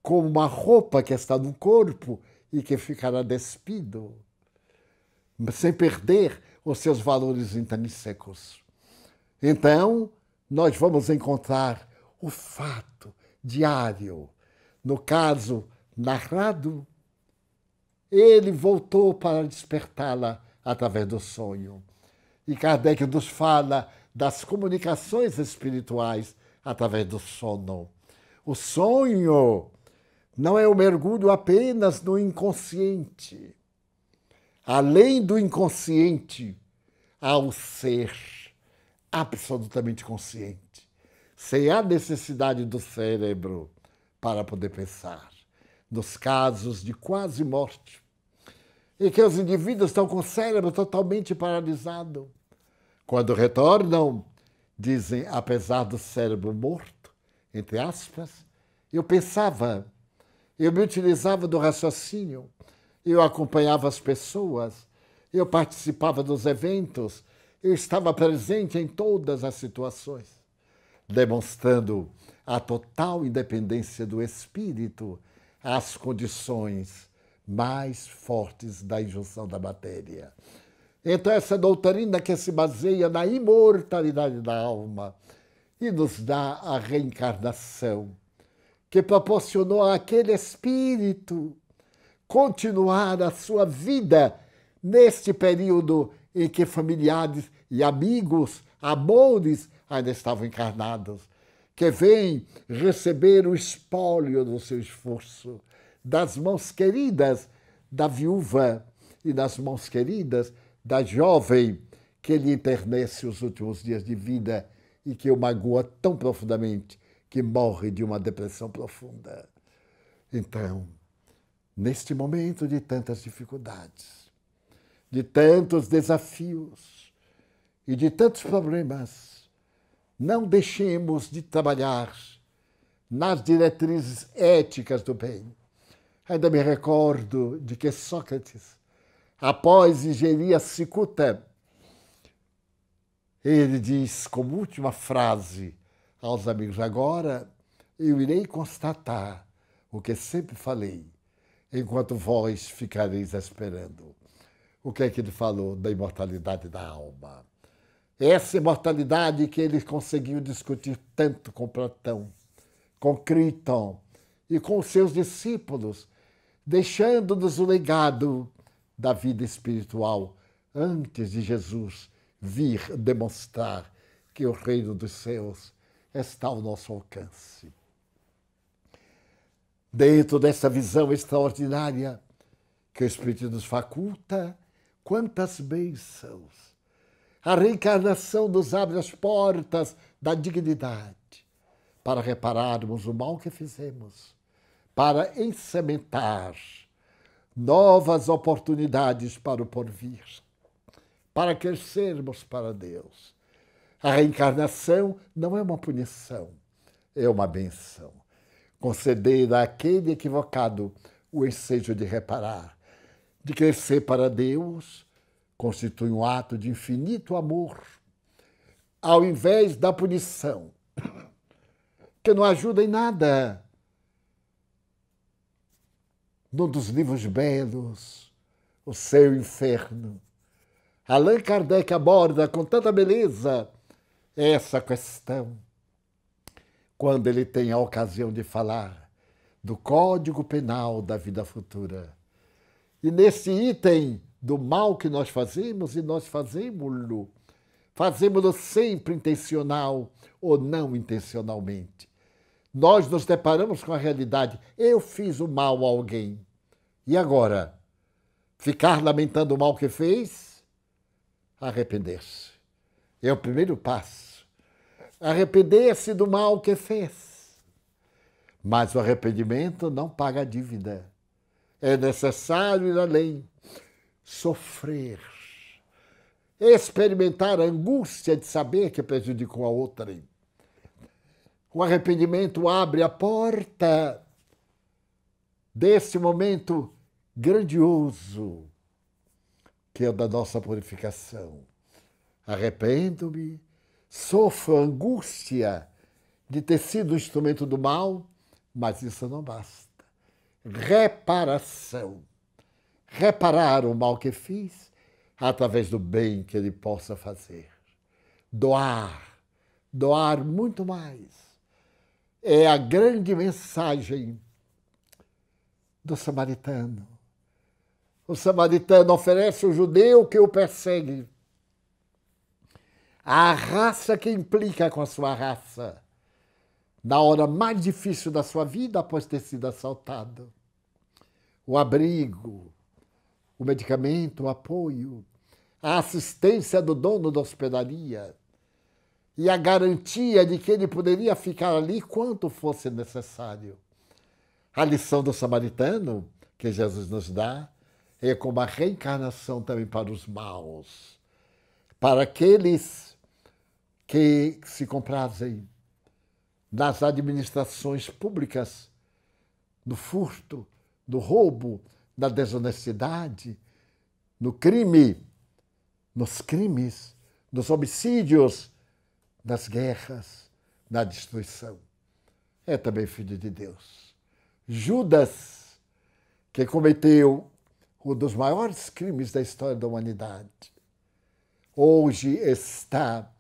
como uma roupa que está no corpo e que ficará despido, sem perder os seus valores intrínsecos. Então, nós vamos encontrar o fato diário. No caso narrado, ele voltou para despertá-la através do sonho. E Kardec nos fala das comunicações espirituais através do sono. O sonho não é o mergulho apenas no inconsciente. Além do inconsciente, há o ser absolutamente consciente, sem a necessidade do cérebro para poder pensar. Nos casos de quase morte, em que os indivíduos estão com o cérebro totalmente paralisado, quando retornam, dizem, apesar do cérebro morto, entre aspas, eu pensava, eu me utilizava do raciocínio, eu acompanhava as pessoas, eu participava dos eventos, eu estava presente em todas as situações, demonstrando a total independência do espírito às condições mais fortes da injunção da matéria. Então, essa doutrina que se baseia na imortalidade da alma e nos dá a reencarnação, que proporcionou àquele espírito continuar a sua vida neste período em que familiares e amigos, amores ainda estavam encarnados, que vem receber o espólio do seu esforço, das mãos queridas da viúva e das mãos queridas da jovem que lhe enternece os últimos dias de vida e que o magoa tão profundamente que morre de uma depressão profunda. Então, neste momento de tantas dificuldades, de tantos desafios e de tantos problemas, não deixemos de trabalhar nas diretrizes éticas do bem. Ainda me recordo de que Sócrates, após ingerir a cicuta, ele diz como última frase aos amigos: agora eu irei constatar o que sempre falei, enquanto vós ficareis esperando. O que é que ele falou da imortalidade da alma? Essa imortalidade que ele conseguiu discutir tanto com Platão, com Criton e com seus discípulos, deixando-nos o legado da vida espiritual antes de Jesus vir demonstrar que o reino dos céus está ao nosso alcance. Dentro dessa visão extraordinária que o Espírito nos faculta, quantas bênçãos! A reencarnação nos abre as portas da dignidade para repararmos o mal que fizemos, para ensementar novas oportunidades para o porvir, para crescermos para Deus. A reencarnação não é uma punição, é uma benção. Conceder àquele equivocado o ensejo de reparar, de crescer para Deus, constitui um ato de infinito amor, ao invés da punição, que não ajuda em nada. Num dos livros belos, O Céu e o Inferno, Allan Kardec aborda com tanta beleza essa questão, quando ele tem a ocasião de falar do Código Penal da vida futura. E nesse item do mal que nós fazemos, e nós fazemos-lo sempre intencional ou não intencionalmente. Nós nos deparamos com a realidade, eu fiz o mal a alguém. E agora? Ficar lamentando o mal que fez? Arrepender-se. É o primeiro passo. Arrepender-se do mal que fez. Mas o arrependimento não paga a dívida. É necessário ir além. Sofrer. Experimentar a angústia de saber que prejudicou a outrem. O arrependimento abre a porta desse momento grandioso que é o da nossa purificação. Arrependo-me, sofro a angústia de ter sido um instrumento do mal, mas isso não basta. Reparação. Reparar o mal que fiz através do bem que ele possa fazer. Doar. Doar muito mais. É a grande mensagem do samaritano. O samaritano oferece ao judeu que o persegue a raça que implica com a sua raça, na hora mais difícil da sua vida após ter sido assaltado. O abrigo, o medicamento, o apoio, a assistência do dono da hospedaria e a garantia de que ele poderia ficar ali quanto fosse necessário. A lição do samaritano que Jesus nos dá é como a reencarnação também para os maus, para aqueles que se comprazem nas administrações públicas, no furto, no roubo, na desonestidade, no crime, nos crimes, nos homicídios, nas guerras, na destruição. É também filho de Deus. Judas, que cometeu um dos maiores crimes da história da humanidade, hoje está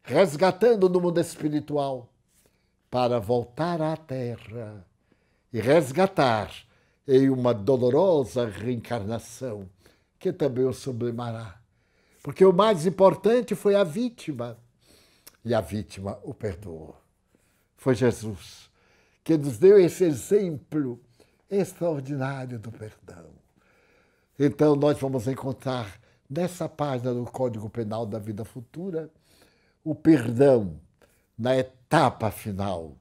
resgatando no mundo espiritual para voltar à Terra e resgatar em uma dolorosa reencarnação que também o sublimará. Porque o mais importante foi a vítima, e a vítima o perdoou. Foi Jesus que nos deu esse exemplo extraordinário do perdão. Então, nós vamos encontrar nessa página do Código Penal da Vida Futura o perdão na etapa final,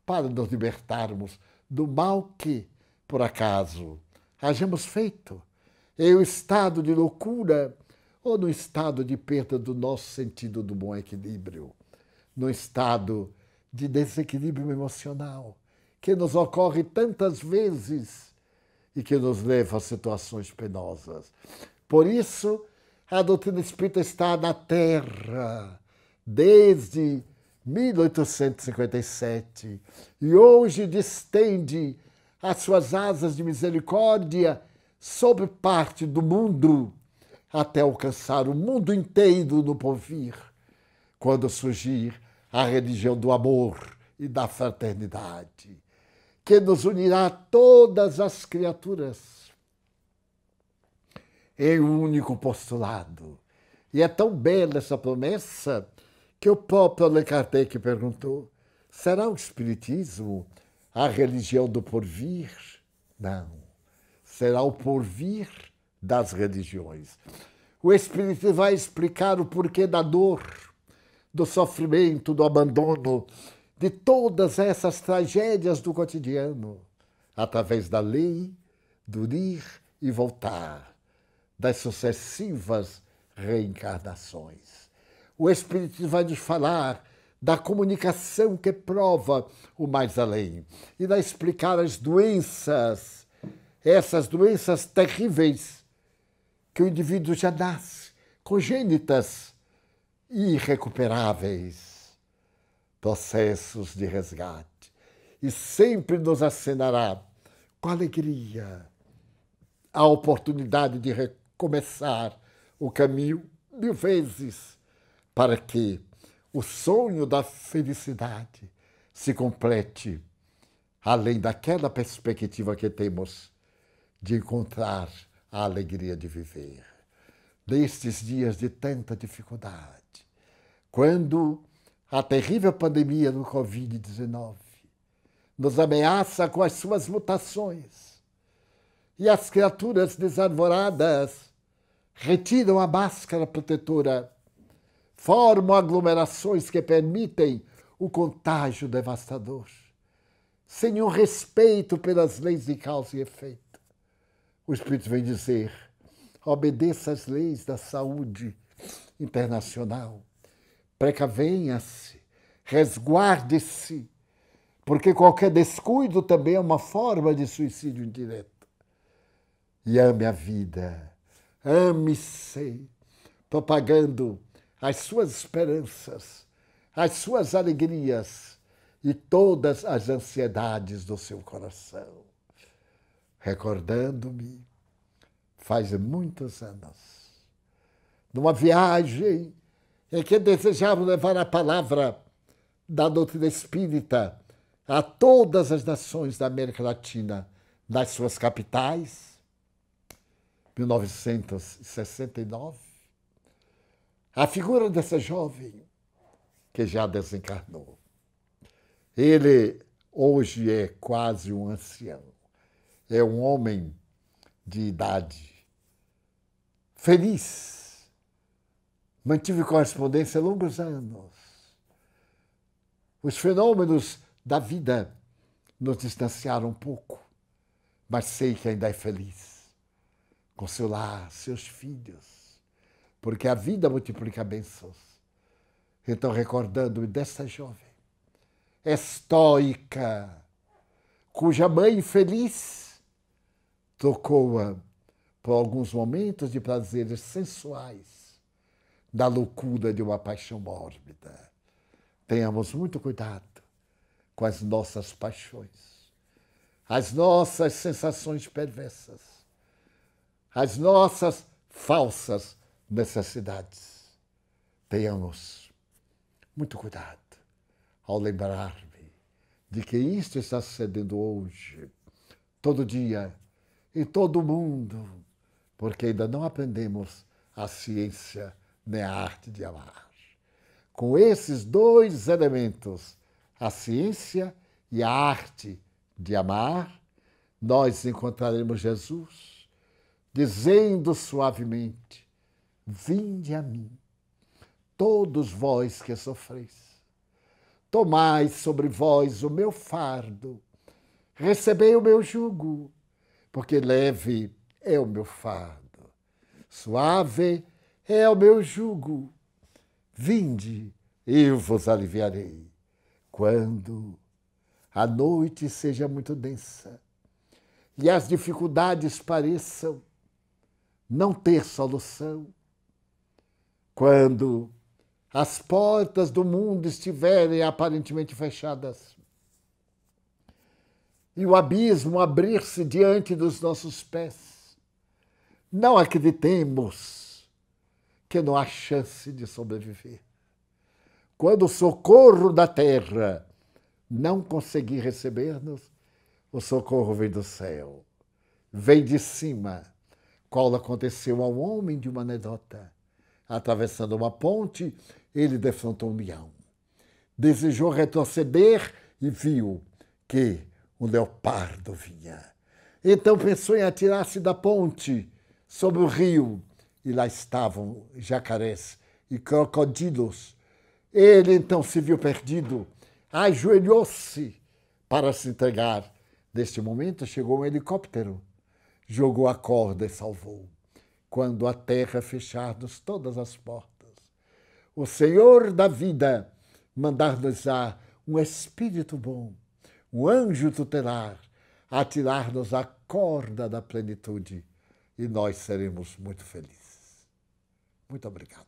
para nos libertarmos do mal que, por acaso, hajamos feito em um estado de loucura ou no estado de perda do nosso sentido do bom equilíbrio, no estado de desequilíbrio emocional, que nos ocorre tantas vezes e que nos leva a situações penosas. Por isso, a doutrina espírita está na Terra desde 1857 e hoje distende as suas asas de misericórdia sobre parte do mundo até alcançar o mundo inteiro no porvir, quando surgir a religião do amor e da fraternidade, que nos unirá a todas as criaturas em um único postulado. E é tão bela essa promessa que o próprio Allan Kardec perguntou: será o Espiritismo a religião do porvir? Não. Será o porvir das religiões. O Espiritismo vai explicar o porquê da dor, do sofrimento, do abandono, de todas essas tragédias do cotidiano, através da lei, do ir e voltar, das sucessivas reencarnações. O Espiritismo vai nos falar da comunicação que prova o mais além e vai explicar as doenças, essas doenças terríveis que o indivíduo já nasce, congênitas e irrecuperáveis, processos de resgate. E sempre nos acenará com alegria a oportunidade de recomeçar o caminho 1000 vezes, para que o sonho da felicidade se complete, além daquela perspectiva que temos de encontrar a alegria de viver. Nestes dias de tanta dificuldade, quando a terrível pandemia do Covid-19 nos ameaça com as suas mutações e as criaturas desarvoradas retiram a máscara protetora, formam aglomerações que permitem o contágio devastador, sem um respeito pelas leis de causa e efeito. O Espírito vem dizer: obedeça às leis da saúde internacional, precavenha-se, resguarde-se, porque qualquer descuido também é uma forma de suicídio indireto. E ame a vida, ame-se, propagando as suas esperanças, as suas alegrias e todas as ansiedades do seu coração. Recordando-me, faz muitos anos, numa viagem em que desejava levar a palavra da doutrina espírita a todas as nações da América Latina, nas suas capitais, 1969, a figura dessa jovem que já desencarnou. Ele hoje é quase um ancião, é um homem de idade, feliz, mantive correspondência há longos anos. Os fenômenos da vida nos distanciaram um pouco, mas sei que ainda é feliz, com seu lar, seus filhos, porque a vida multiplica bênçãos. Então, recordando-me dessa jovem, estoica, cuja mãe feliz tocou-a por alguns momentos de prazeres sensuais, da loucura de uma paixão mórbida. Tenhamos muito cuidado com as nossas paixões, as nossas sensações perversas, as nossas falsas necessidades. Tenhamos muito cuidado ao lembrar-me de que isto está sucedendo hoje, todo dia, em todo o mundo, porque ainda não aprendemos a ciência nem a arte de amar. Com esses dois elementos, a ciência e a arte de amar, nós encontraremos Jesus dizendo suavemente: vinde a mim, todos vós que sofreis, tomai sobre vós o meu fardo, recebei o meu jugo, porque leve é o meu fardo, suave é o meu jugo. Vinde, eu vos aliviarei. Quando a noite seja muito densa e as dificuldades pareçam não ter solução, quando as portas do mundo estiverem aparentemente fechadas e o abismo abrir-se diante dos nossos pés, não acreditemos que não há chance de sobreviver. Quando o socorro da terra não conseguir receber-nos, o socorro vem do céu, vem de cima, qual aconteceu ao homem de uma anedota. Atravessando uma ponte, ele defrontou um leão. Desejou retroceder e viu que um leopardo vinha. Então pensou em atirar-se da ponte sobre o rio, e lá estavam jacarés e crocodilos. Ele então se viu perdido, ajoelhou-se para se entregar. Neste momento chegou um helicóptero, jogou a corda e salvou. Quando a terra fechar-nos todas as portas, o Senhor da vida mandar-nos-á um espírito bom, um anjo tutelar, a tirar-nos a corda da plenitude, e nós seremos muito felizes. Muito obrigado.